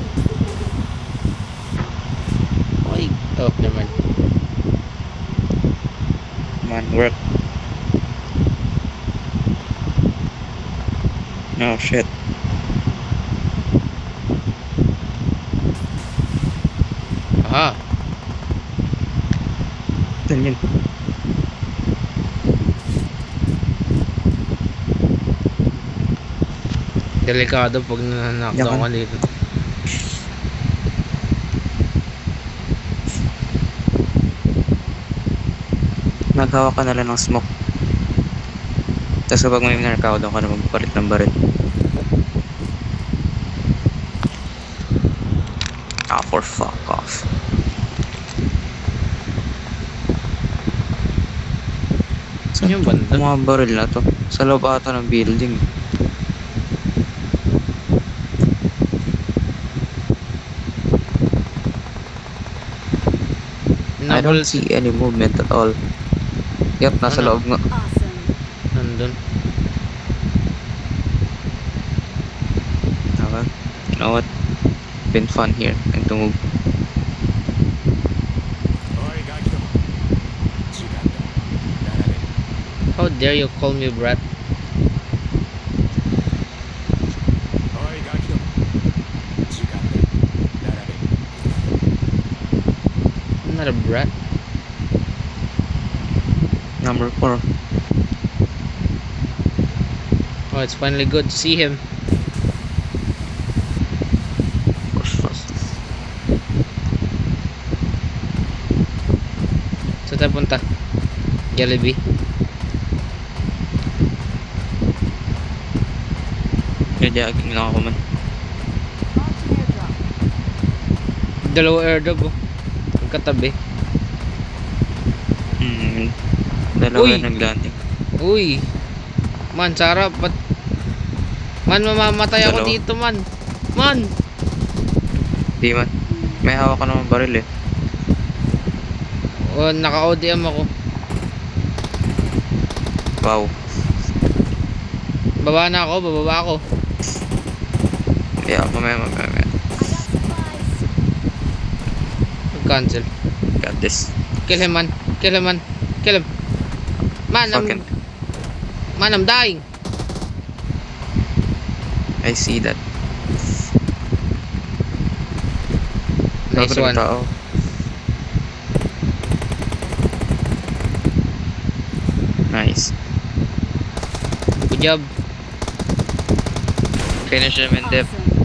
Ay, oh, never mind. Man, work. Oh, shit. Aha! Yan yun. Delikado pag na-knockdown ka dito. Naghawa ka na lang ng smoke. Tapos kapag may narakaw doon ka na magpalit ng baril. Ah, for fuck off. Saan yung banda? Ang mga baril na to. Sa loob ata ng building. I don't see any movement at all. Yep, nasa Ano? loob nga. Awesome. Nandun. You know what? Been fun here. And to move. How dare you call me brat? I'm not a brat. Number 4. Oh, it's finally good to see him. Saan tayo punta? Jollibee? Kaya-jaging lang ako man. Marked an airdrop. Dalawa airdrop oh. Magkatabi. Dalawa Uy! naglanding. Uy! Man, sarap. Man, mamamatay ako Dalawa. dito man. Man! Di man. May hawak ka naman baril eh. Oh, naka-ODM ako. Wow. Baba na ako, bababa ako. Kaya mamaya. I got supplies. Cancel. Got this. Kill him man. Kill him man. Kill him. Man, Fucking. I'm dying. I see that. Nice Bago one. ng tao. Nice. Good job. Finish him in depth. Awesome.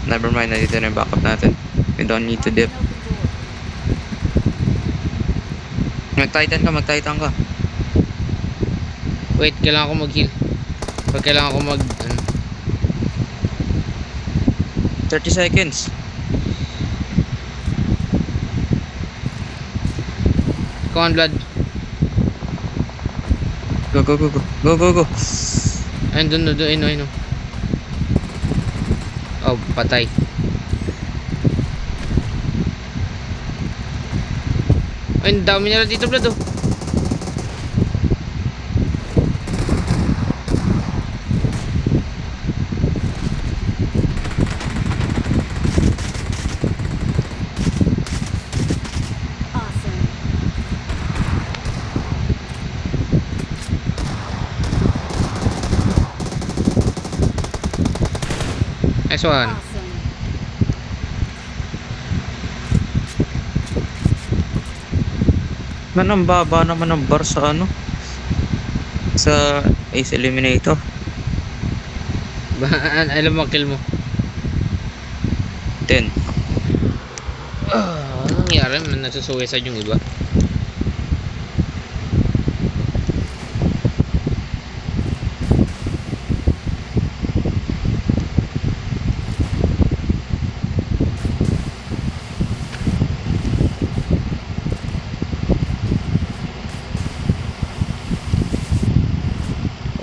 Never mind, nandito na yung backup natin. We don't need to Marked dip. an open door. Mag-titan ka. Wait, kailangan ko mag-heal. Pag kailangan ko mag... 30 seconds. Come on, blood. Go. Ayun, doon. Ayun. Oh, patay. Ayun, dami nila dito, blood, oh. Awesome. Nice one. Awesome. Man, ang baba naman ng bar sa ano? Sa Ace Eliminator. Alam mo, kill mo. 10. Anong nangyari? Nasusuicide yung iba.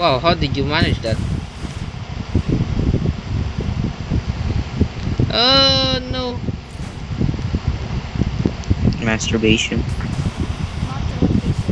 Wow, how did you manage that? Oh no. Masturbation. Marked a location.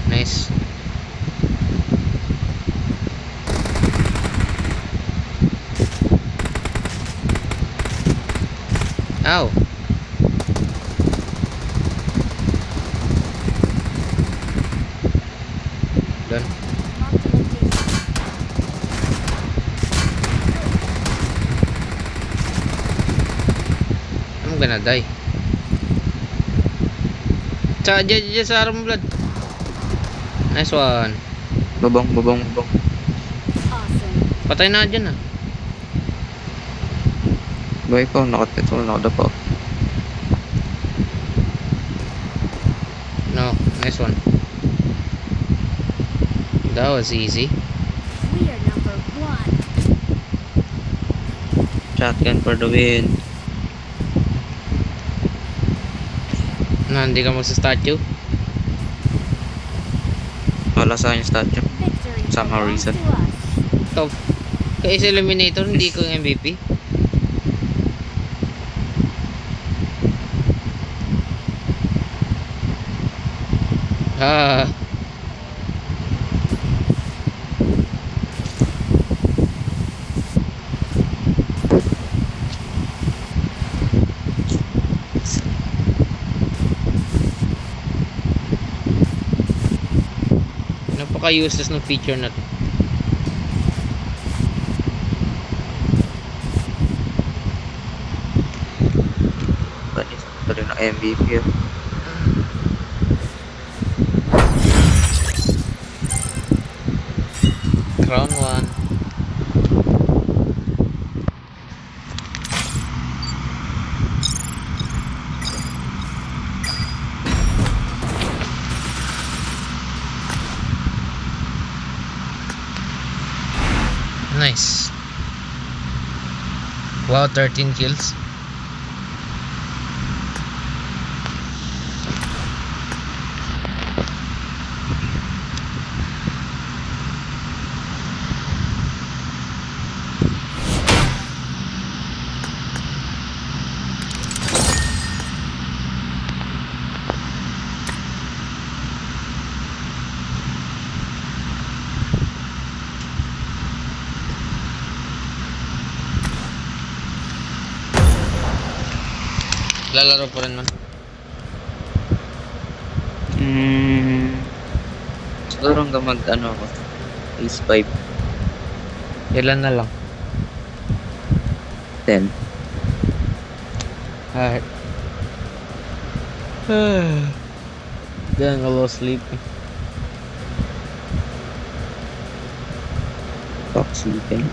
Nice. Ow. Done. Marked a location. I'm gonna die. Diyan sa arm blood. Nice one. Bubong. Awesome. Patay na dyan ah. Boy ko, nakadapa. No, nice one. That was easy. We are number 1. Shotgun for the win. No, hindi ka magsa-statue. wala sa akin yung statue. Victory Somehow belongs reason. to us. Ikaw, kaya sa Eliminator, hindi ko yung MVP. Ah. Napaka-useless ng feature na to. Panis pa rin ng MVP. Oh. Crown 1. Nice. Wow, 13 kills. Lalaro pa rin man. Siguro hanggang mag ano ako. Ace 5, Ilan na lang? 10. Alright. Then a little sleepy. Talk sleeping.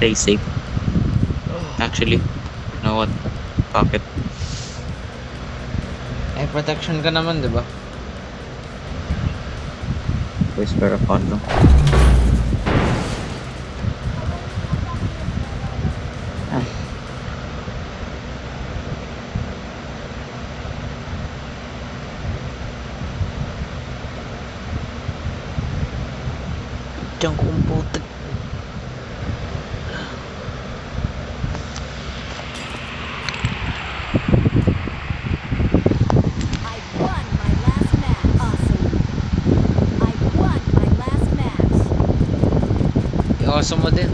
Stay safe. Actually, you know what? Pocket. Eh, protection ka naman, di ba? Whisper of condom. Diyan ko umputik. I won my last match. Awesome. I won my last match. Awesome mo din.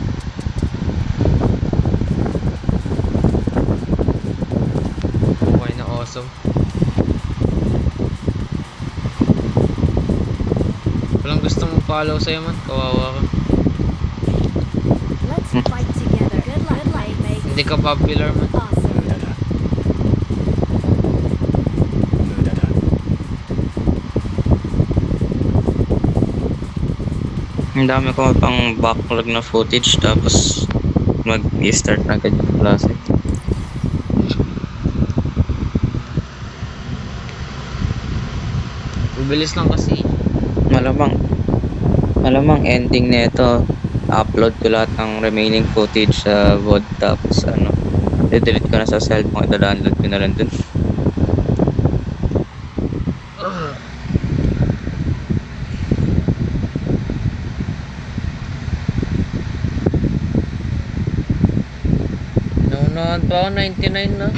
Okay na awesome. Walang gusto mong follow sa'yo man. Kawawa ka. Let's fight together. Good luck, mate. Hindi ka popular man. Awesome. Ang dami ko pang backlog na footage tapos mag-start na agad yung klase. Mabilis lang kasi. Malamang ending na ito, upload ko lahat ng remaining footage sa VOD tapos i-delete ko na sa cellphone, ita-download ko na lang dun. Naunahan pa ako, 99 na.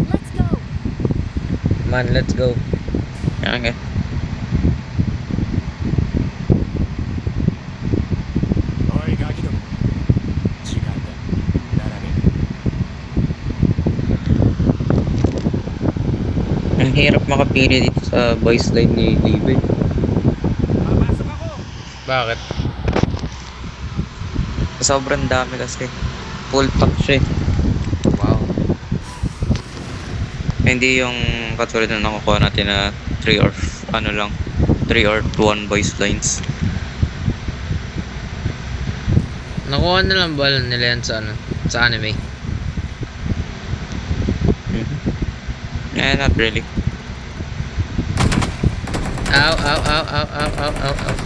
Let's go. Man, let's go. Okay. Ang hirap makapili dito sa voice line ni Levi. Bakit? Sobrang dami kasi. Full pack siya eh. Wow. Hindi yung katulad na nakukuha natin na 3 or 1 voice lines. Nakuha na lang ba nila yan sa sa anime? Not really. Ow, ow, ow, ow, ow, ow, ow, ow.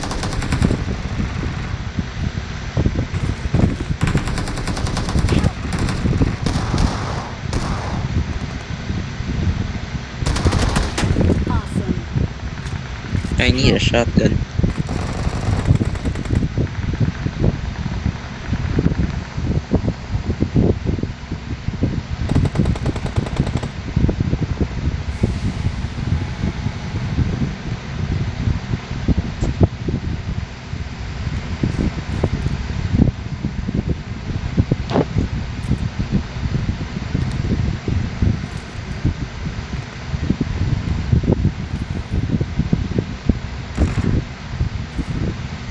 I need a shotgun.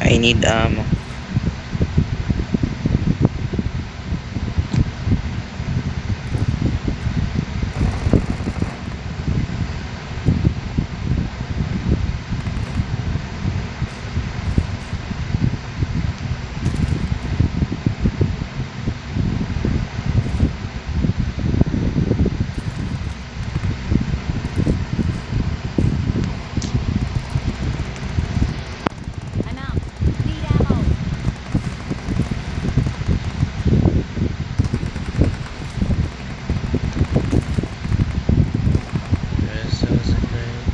I need ammo. I'm out. Need ammo. Yes, I was afraid.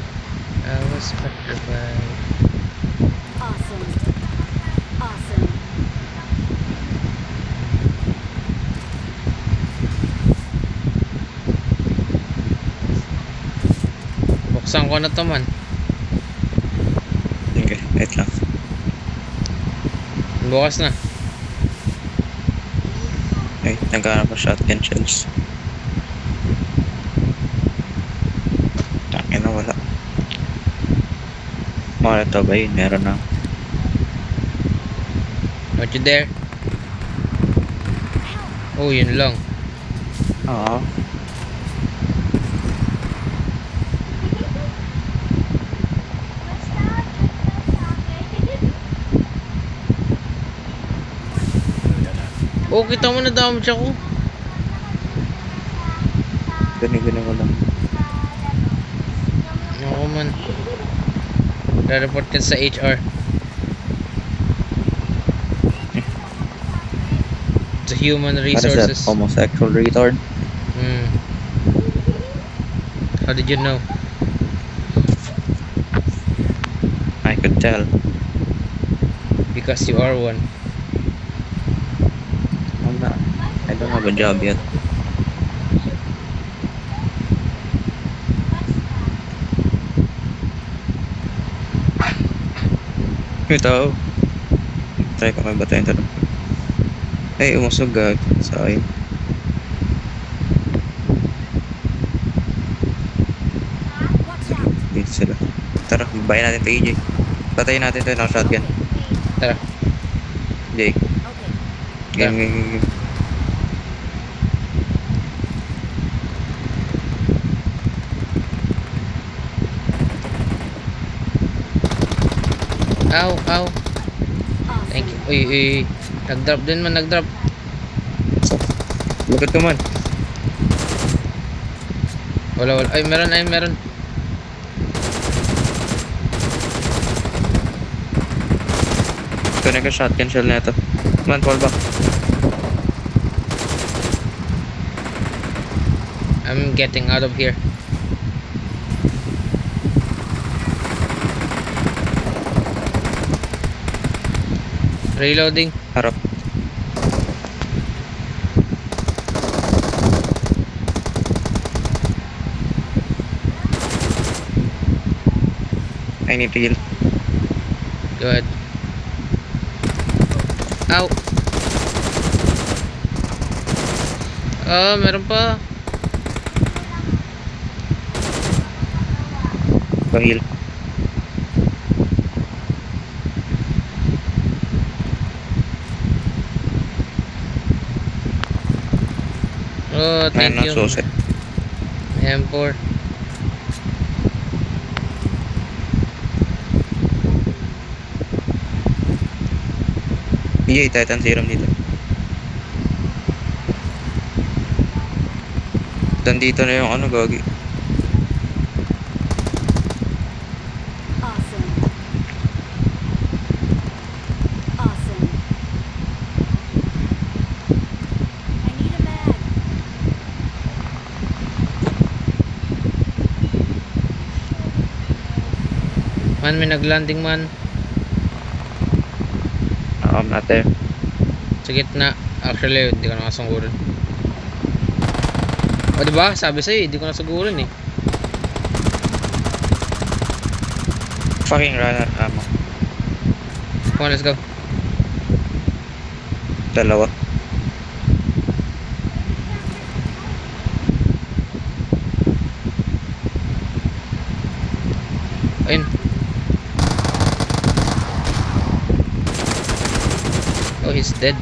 I was petrified. Awesome. Awesome. Buksan ko na to man. Okay, wait lang. Bukas na. Okay, naghanap ko shotgun shells. Tangina, wala. Molotov ba yun? Meron na. Don't you dare. Oh, yun lang. Oo. Oh, kita mo na damage ako. Gani ko lang. Ako man. Re-report ka sa HR. Sa human What is that? resources. Homosexual retard? Hmm. How did you know? I could tell. Because you are one. I'm not. I don't have a job yet. Ito. Try ko may batayin ito. Ay, umusog gag. Sorry. Watch out. Dito sila. Tara, babayin natin ito, EJ. Patayin natin ito ng shotgun. Tara. Jay. Okay. Game. Ow, ow. Awesome. Thank you. Uy, uy, uy. Nag-drop din man, nag-drop. Lukad ka man. Wala, wala. Ay, meron, ay, meron. Kunin ka shotgun shell na ito. Man, fall back. I'm getting out of here. Reloading. Harap. I need to heal. Go ahead. Ow. Ah, meron pa. Pa-heal. Oh, thank Ayun you. ang susi. M4. EJ, Titan Serum dito. Dito na yung ano, gagi. Awesome. Awesome. I need a mag. Man, may naglanding man. I'm not there. Sa gitna. Actually, hindi ko nakasungguran. O diba? Sabi sa'yo, hindi ko nasuguran eh. Fucking runner ammo. Come on, let's go. Dalawa. Ayun. Oh, he's dead.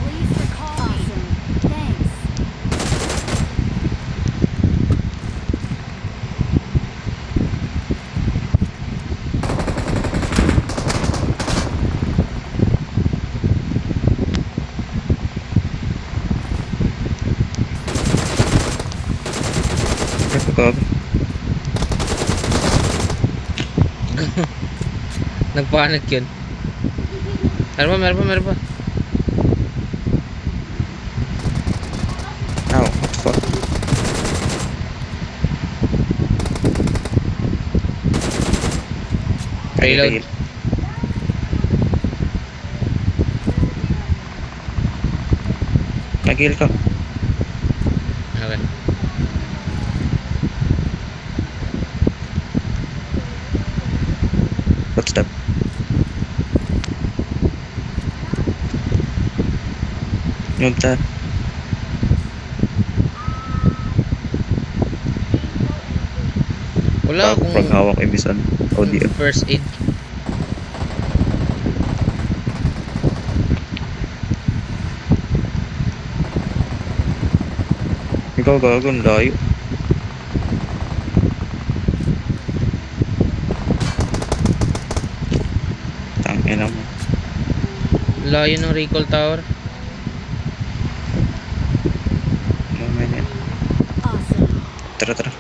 Please recall me. Thanks. Ito ko. Nagpanik yun. Meron pa. Ow, what the fuck? Reload. Nag-heal ka. Okay. What's that? Nagta. Wala akong Pag hawak ibisan. Audio. first aid. Ikaw gago, ang layo. Tangina mo. Layo ng recall tower. Mamaya. Awesome. Tara, tara.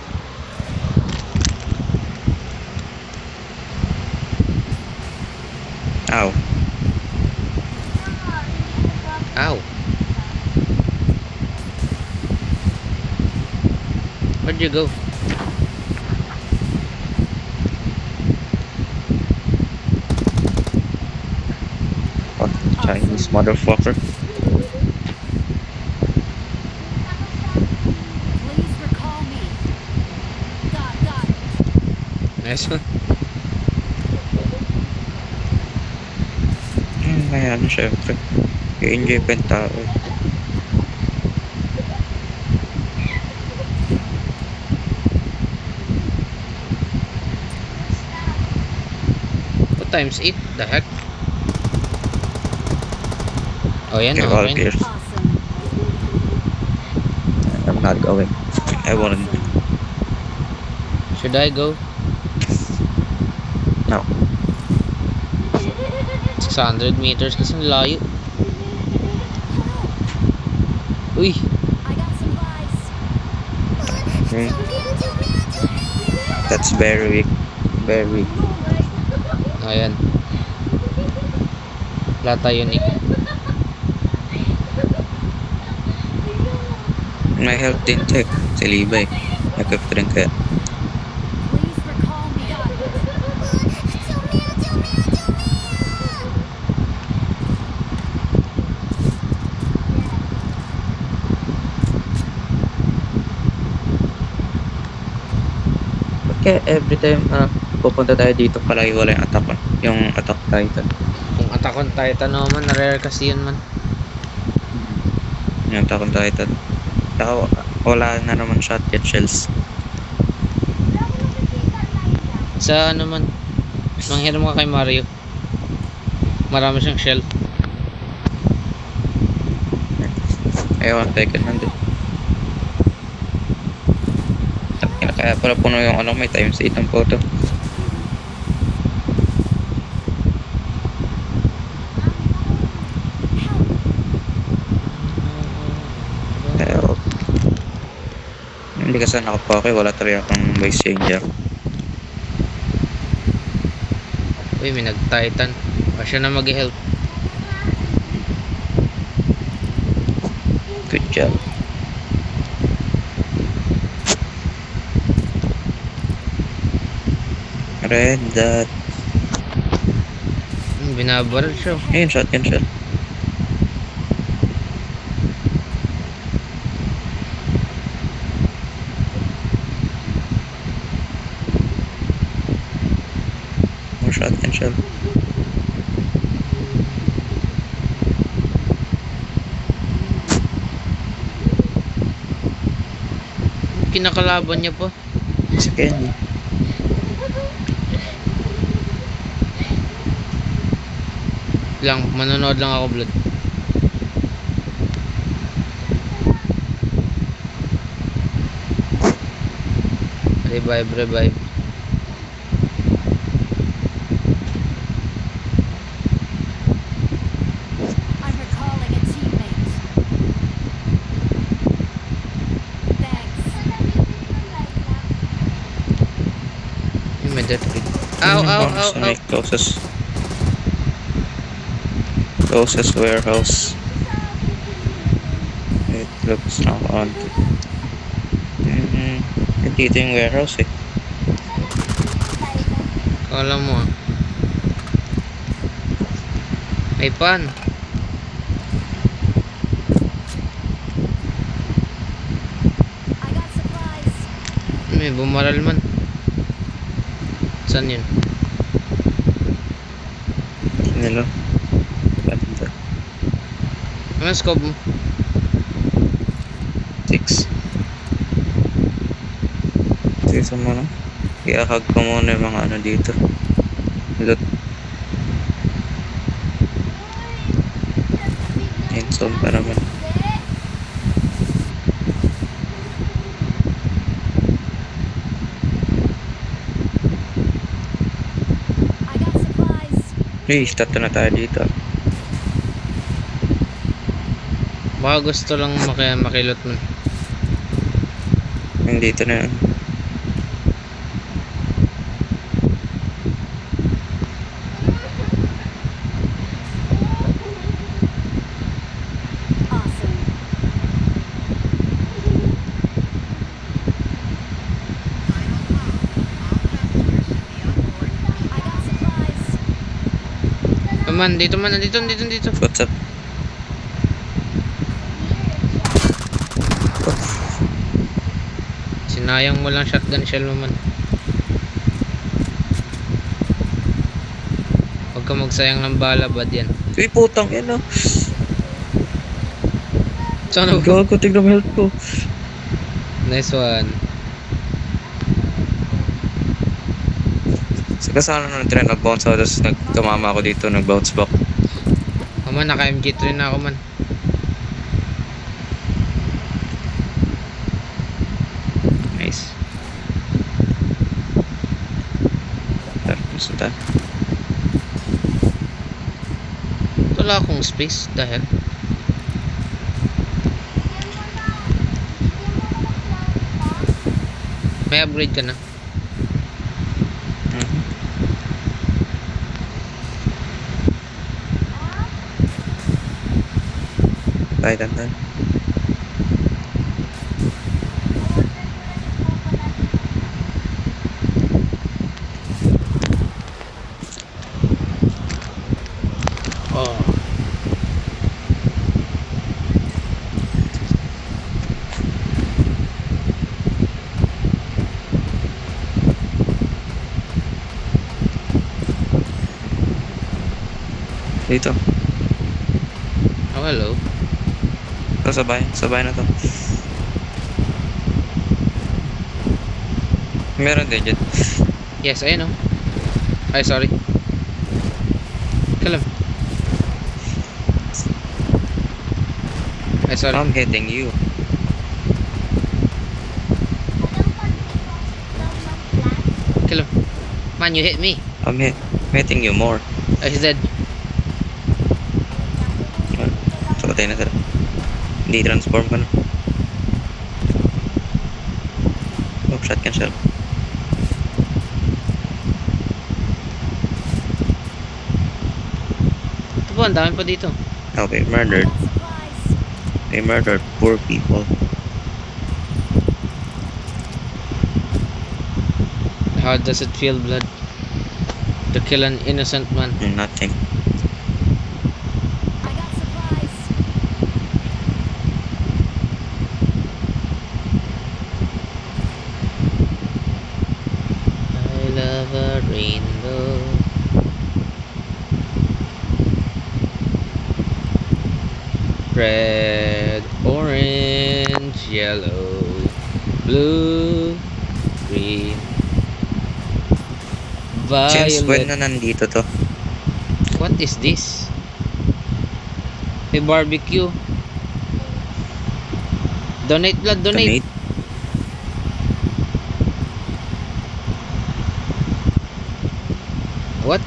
Ow. Ow. Where'd you go? What? Chinese motherfucker. Please recall me. Got it. Nice one. Ayan, syempre. I-enjoy pa yung tao eh. What times 8? The heck? Oh, yan. Okay, all Okay. clear. Awesome. I'm not going. I won't. Should I go? No. 600 meters kasi ang layo. Uy! I got supplies. Hmm. That's very weak. Very weak. Ayan. Wala tayo ni. May health din check. Si Libay. Nag-equip rin kaya. Please recall me. Got it. Kaya every time pupunta tayo dito palagi wala yung attack on. Yung attack titan. Kung Attack on Titan naman, na-rare kasi yun man. Yung attack on titan. Saka wala na naman shotgun shells. Sa ano man, manghiram ka kay Mario. Marami siyang shell. Ewan, second hand eh. Kaya pala puno yung ano, may times 8 ang photo. Pero hindi kasi nakapake, wala talaga akong voice changer. Uy, may nag-Titan. O siya na mag-help. Good job. Red dot. Binabaril siya. Ayun, shotgun shell. More shotgun shell. Kinakalaban niya pa. Si Kenny. Lang, manonood lang ako, Blood. Revive, revive. I'm recalling a teammate. Thanks. Yung may death kit. Ow, ow, ow, ow. Closest warehouse. It looks now on. Dito yung warehouse eh. Kala mo ah. May pan. I got supplies. May bumaral man. Saan yun? Nilo. Ganda. Ano scope mo? 6. Sige mo na. I-ahag ko muna yung mga ano dito. Loot. Ensom pa naman. I got supplies. Hey, start na tayo dito. Baka gusto lang makilot man. Yung dito na yun. Awesome. I got supplies. Man, dito man, dito. What's up? Sinayang mo lang shotgun shell mo man. Huwag ka magsayang ng bala, bad yan. Uy, putang yan ah. Sana Gago, tignan mo health ko. Nice one. Sa kasana na try nag-bounce ako, tapos nagkamama ako dito, nag-bounce back. Man, naka MG3 na ako man. Nice. Tapos na. Wala akong space dahil may upgrade ka na. Titan tayo. Oh. Dito. Oh, hello. Ito, sabay na to. Meron din dyan. Yes, ayun oh. Ay, sorry. Kalam. Ay, sorry. I'm hitting you. Kalam. Man, you hit me. I'm hitting you more. Oh, he's dead. So, patay na sila. Hindi transform ka na. Oh, shotgun shell. Ito po, ang dami pa dito. Okay, I murdered. got supplies. They murdered poor people. How does it feel, Blood? to kill an innocent man. Nothing. I got supplies. I love a rainbow. Red, orange, yellow, blue, green, Since when violet. na nandito to? What is this? May barbecue. Donate blood, donate. Donate? What?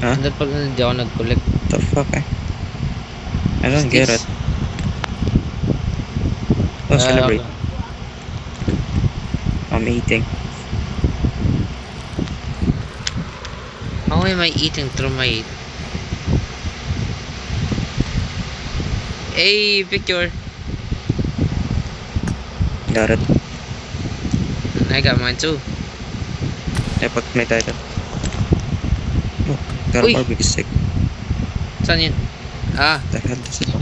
Huh? Sandal pag hindi ako nag-collect. The fuck eh? I don't get it. Sticks. Oh, celebrate. Okay. I'm eating. How am I eating through my... Hey, picture. Got it. I got mine too. Eh, pag may title. Oh, got a Uy! barbecue stick. Saan yun? Ah, The hell is it?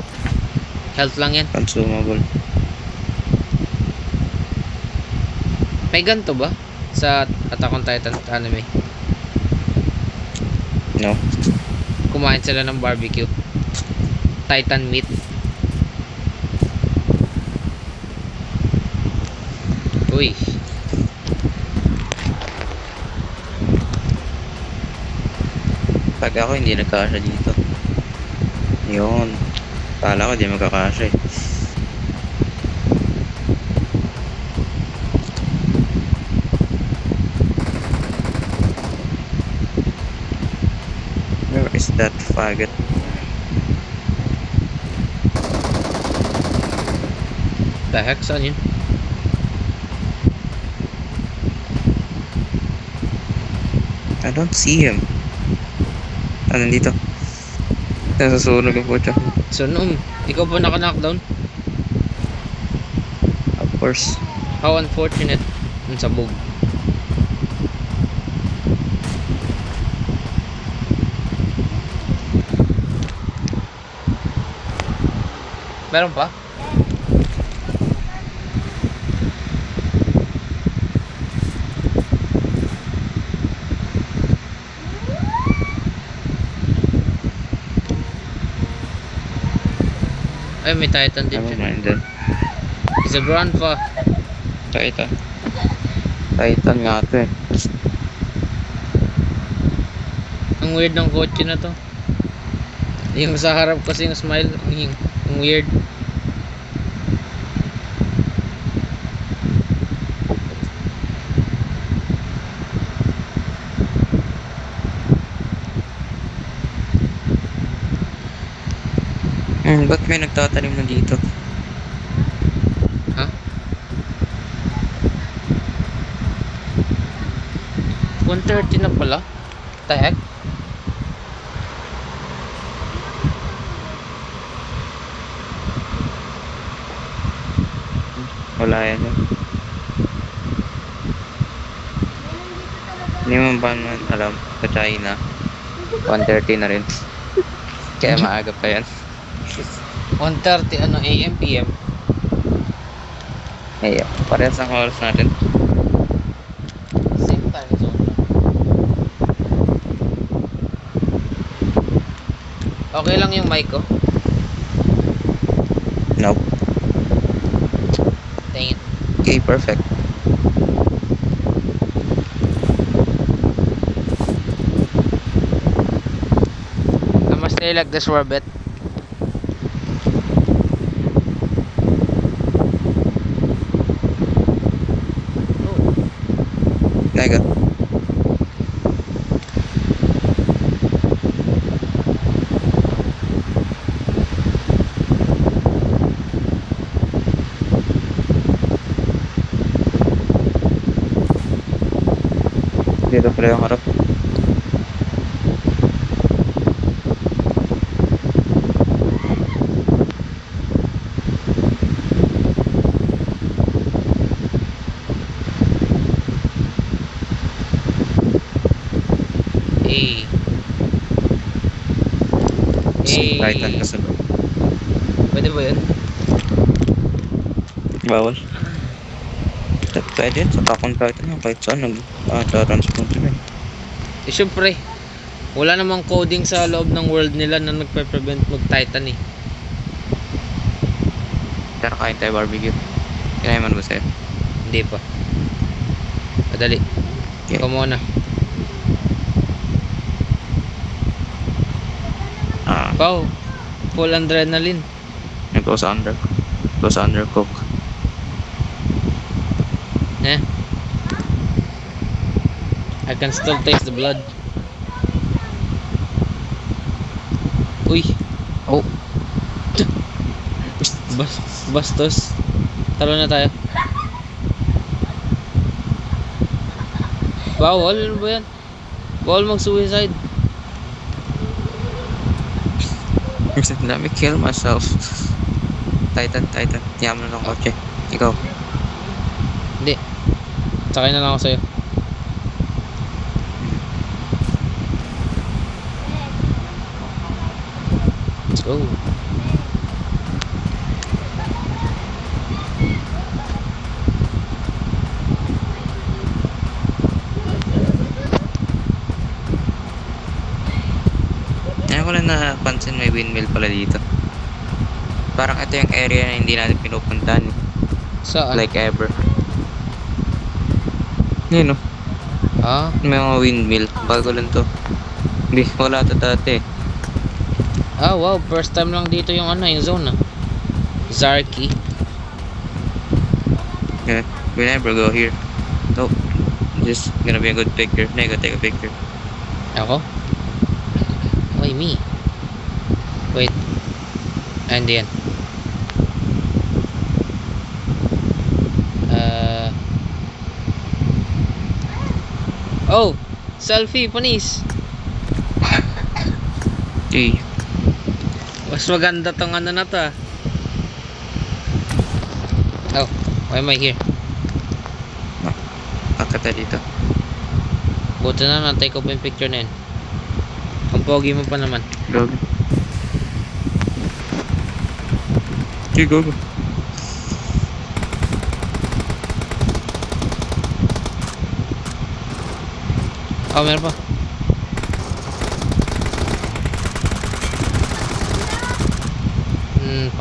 health lang yan. Consumable. May ganito ba? Sa Attack on Titan anime. No. Kumain sila ng barbecue. Titan meat. Uy. Pag ako hindi nagkakasya dito. Yun. Kala ko di magkakasya eh. Where is that faggot? The heck, saan yun? I don't see him. Ah, nandito. Nasusunog yung putya. So, ikaw ba naka-knockdown? Of course. How unfortunate. Ang sabog. Meron pa? Ay, may Titan din Never siya. mind then. He's a grandpa. Titan. Titan nga to eh. Ang weird ng kotse na to. Yung sa harap kasi yung smile, ang weird. Ba't may nagtatanim na dito? Ha? 1:30 na pala? The heck? Wala yan yun. Hindi mo ba naman alam sa China 1:30 na rin. Kaya maaga pa yan. 1:30 ano AM PM. Ay, parehas ang oras natin. Same time zone. Okay lang yung mic ko. Nope. Dang it. Okay, perfect. Namaste like this Warbet. Nega. Dito pala yung harap. Eh. Titan ka sa loob. Pwede ba yun? Bawal. Pwede yun, sa Attack on Titan yun, kahit saan nag-transport yun. Eh, syempre. Wala namang coding sa loob ng world nila na nagpe-prevent mag-Titan eh. Tara, kain tayo barbecue. Kinain man ba sa'yo? Hindi pa. Madali. Okay. Ikaw muna. Wow. Full adrenaline. It goes under. Goes undercook. Eh. I can still taste the blood. Uy. Oh. Bastos. Talo na tayo. Bawal, ano ba yan? Bawal mag-suicide. Let me kill myself. Titan. Yaman na ng kotse. Ikaw. Hindi. Sakay na lang ako sa'yo. Let's go. Ngayon ko lang napansin may windmill pala dito. Parang ito yung area na hindi natin pinupuntahan. Saan? Like ever. Yun o. Ah? May mga windmill. Bago lang to. Hindi, wala to dati. Ah, wow. First time lang dito yung ano, yung zone ah. Zarky. Yeah, we never go here. Nope. Just gonna be a good picture. Nego, take a picture. Ako? Why me? Wait. Ah, hindi yan. Oh! Selfie, panis! Eh, Mas maganda tong ano na to ah. Oh, why am I here? kakata dito. Buti na na-take ko pa yung picture na yun. Ang pogi mo pa naman. Go. Okay, go. Oh, meron pa.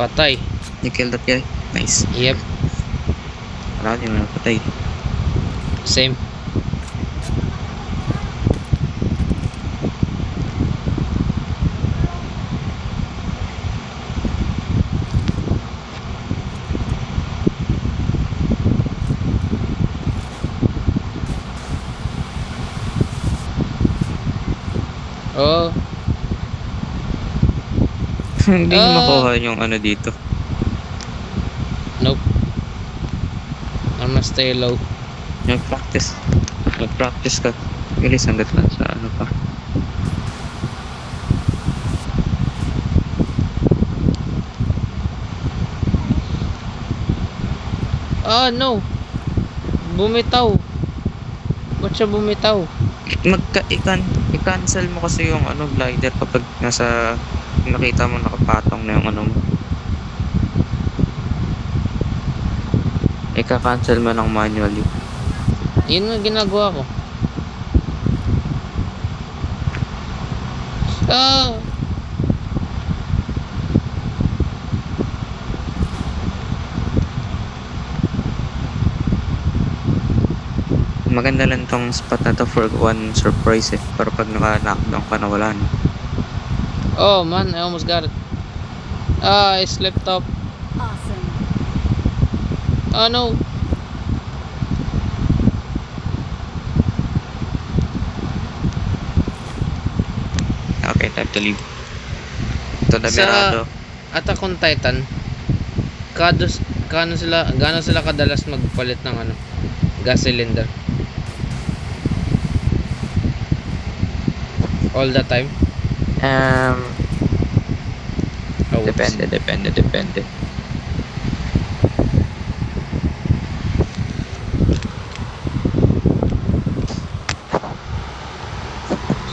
Patay. You killed that guy? Nice. Yep, Wala, hindi mo napatay. same. Oh, Hindi mo Ah. makuha yung ano dito. nope. I'm gonna stay low. Mag-practice. Mag-practice ka. Bilis hanggat na sa ano pa. Ah, no. Bumitaw. Ba't siya bumitaw? I-cancel mo kasi yung ano glider kapag nasa nakita mo nakapatong na yung ano mo. Ika-cancel mo ng manually. Yun nga ginagawa ko. Ah! Maganda lang tong spot na to for one surprise eh. Para pag naka-knockdown ka na wala na. Oh man, I almost got it. Ah, I slipped up. Awesome. Oh no. Okay, time to leave. Ito na Sa- Mirado. Attack on Titan. Gaano sila kadalas magpalit ng ano, gas cylinder? All the time? Oh, whoops. Depende.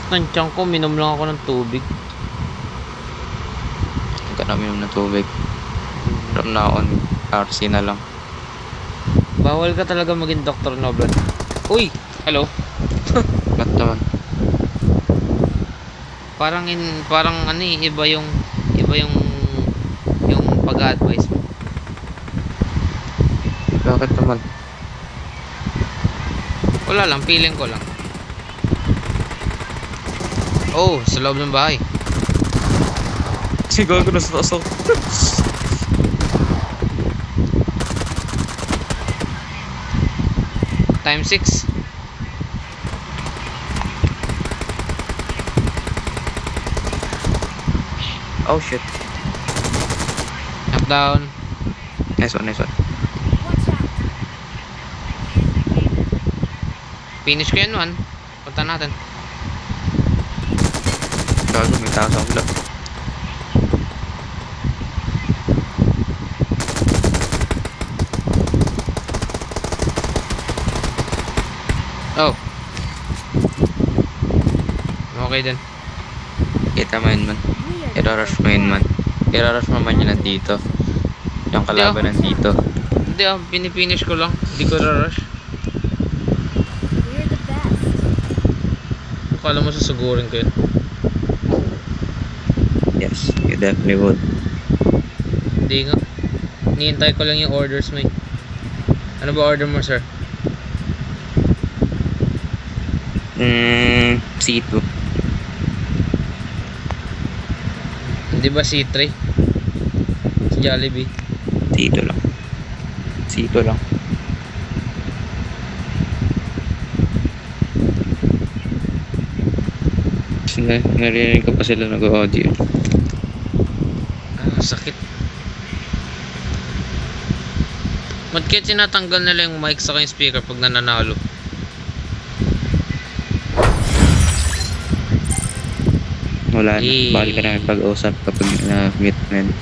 ng tiyan ko, minom lang ako ng tubig. Nagkanaminom na tubig. From now on, RC na lang. Bawal ka talaga maging Dr. Noblat. Uy! Hello? Ba't naman? Parang ano eh, iba yung pag-advise mo. Bakit naman? Wala lang, feeling ko lang. Oh, sa loob ng bahay. Sigaw ko na sa taas ako. Time 6. Oh shit. Knockdown. Nice one, nice one. Watch out. Finish ko yan, man. Punta natin. Gago, may tao sa ulo. Oh. Okay din. Kita mo yun, man. We are Irarush mo yun, man. Irarush mo man yun nandito. Yung kalaban nandito. Hindi ah, pinipinish ko lang. Hindi ko rush. We're the best. Akala mo susugurin ko yun. Yes, you definitely would. Hindi nga. Nihintay ko lang yung orders mo eh. Ano ba order mo, sir? C2. Hindi ba C3? Si Jollibee. C2 lang. C2 lang. Kasi narinig ko pa sila nag-audio. Ah, sakit. Ba't kaya tinatanggal nila yung mic sa yung speaker pag nananalo? Wala na. Eh. Bali ka namin pag-usap kapag na-meet na yun.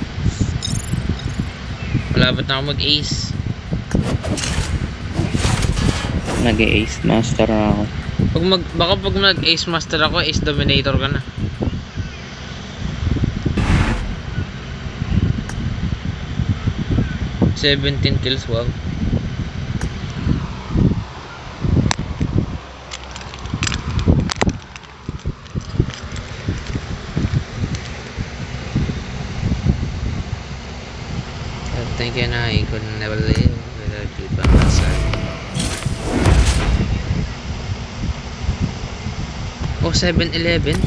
Malapit na ako mag-ace. Nag-ace master na ako. Baka pag nag-ace master ako, ace dominator ka na. "17 kills, wow." I think I could never live without you by my side. Oh, 7-Eleven?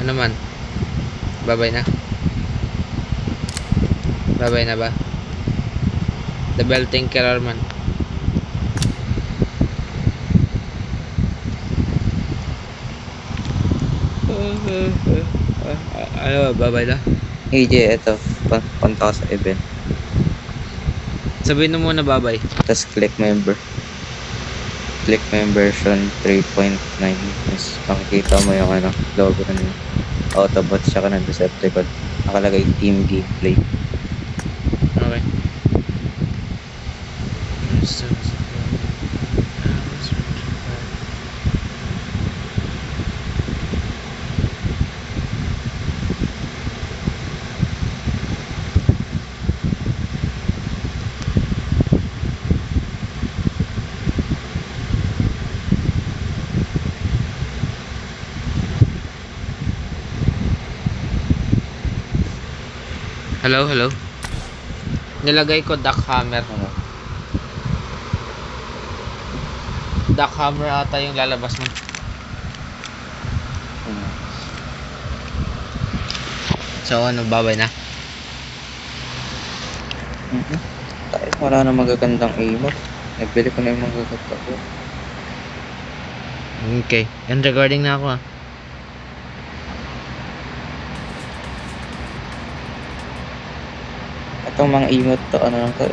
Ano man? Babay na? Babay na ba? The belting killer man. Ano ba? Babay na? AJ, eto. Punta ka sa event. Sabihin mo muna babay. Tapos click member. Click member version 3.9. Tapos makikita mo yung ano, logo ng Autobots tsaka ng Decepticon. Nakalagay team gameplay. Okay. Hello, hello. Nilagay ko duck hammer. Duck hammer ata yung lalabas mo. So ano, babay na? Tayo, wala na magagandang emote. Nagbili ko na yung magaganda ko. Okay. And recording na ako ah. Itong mga emote to, ano lang to,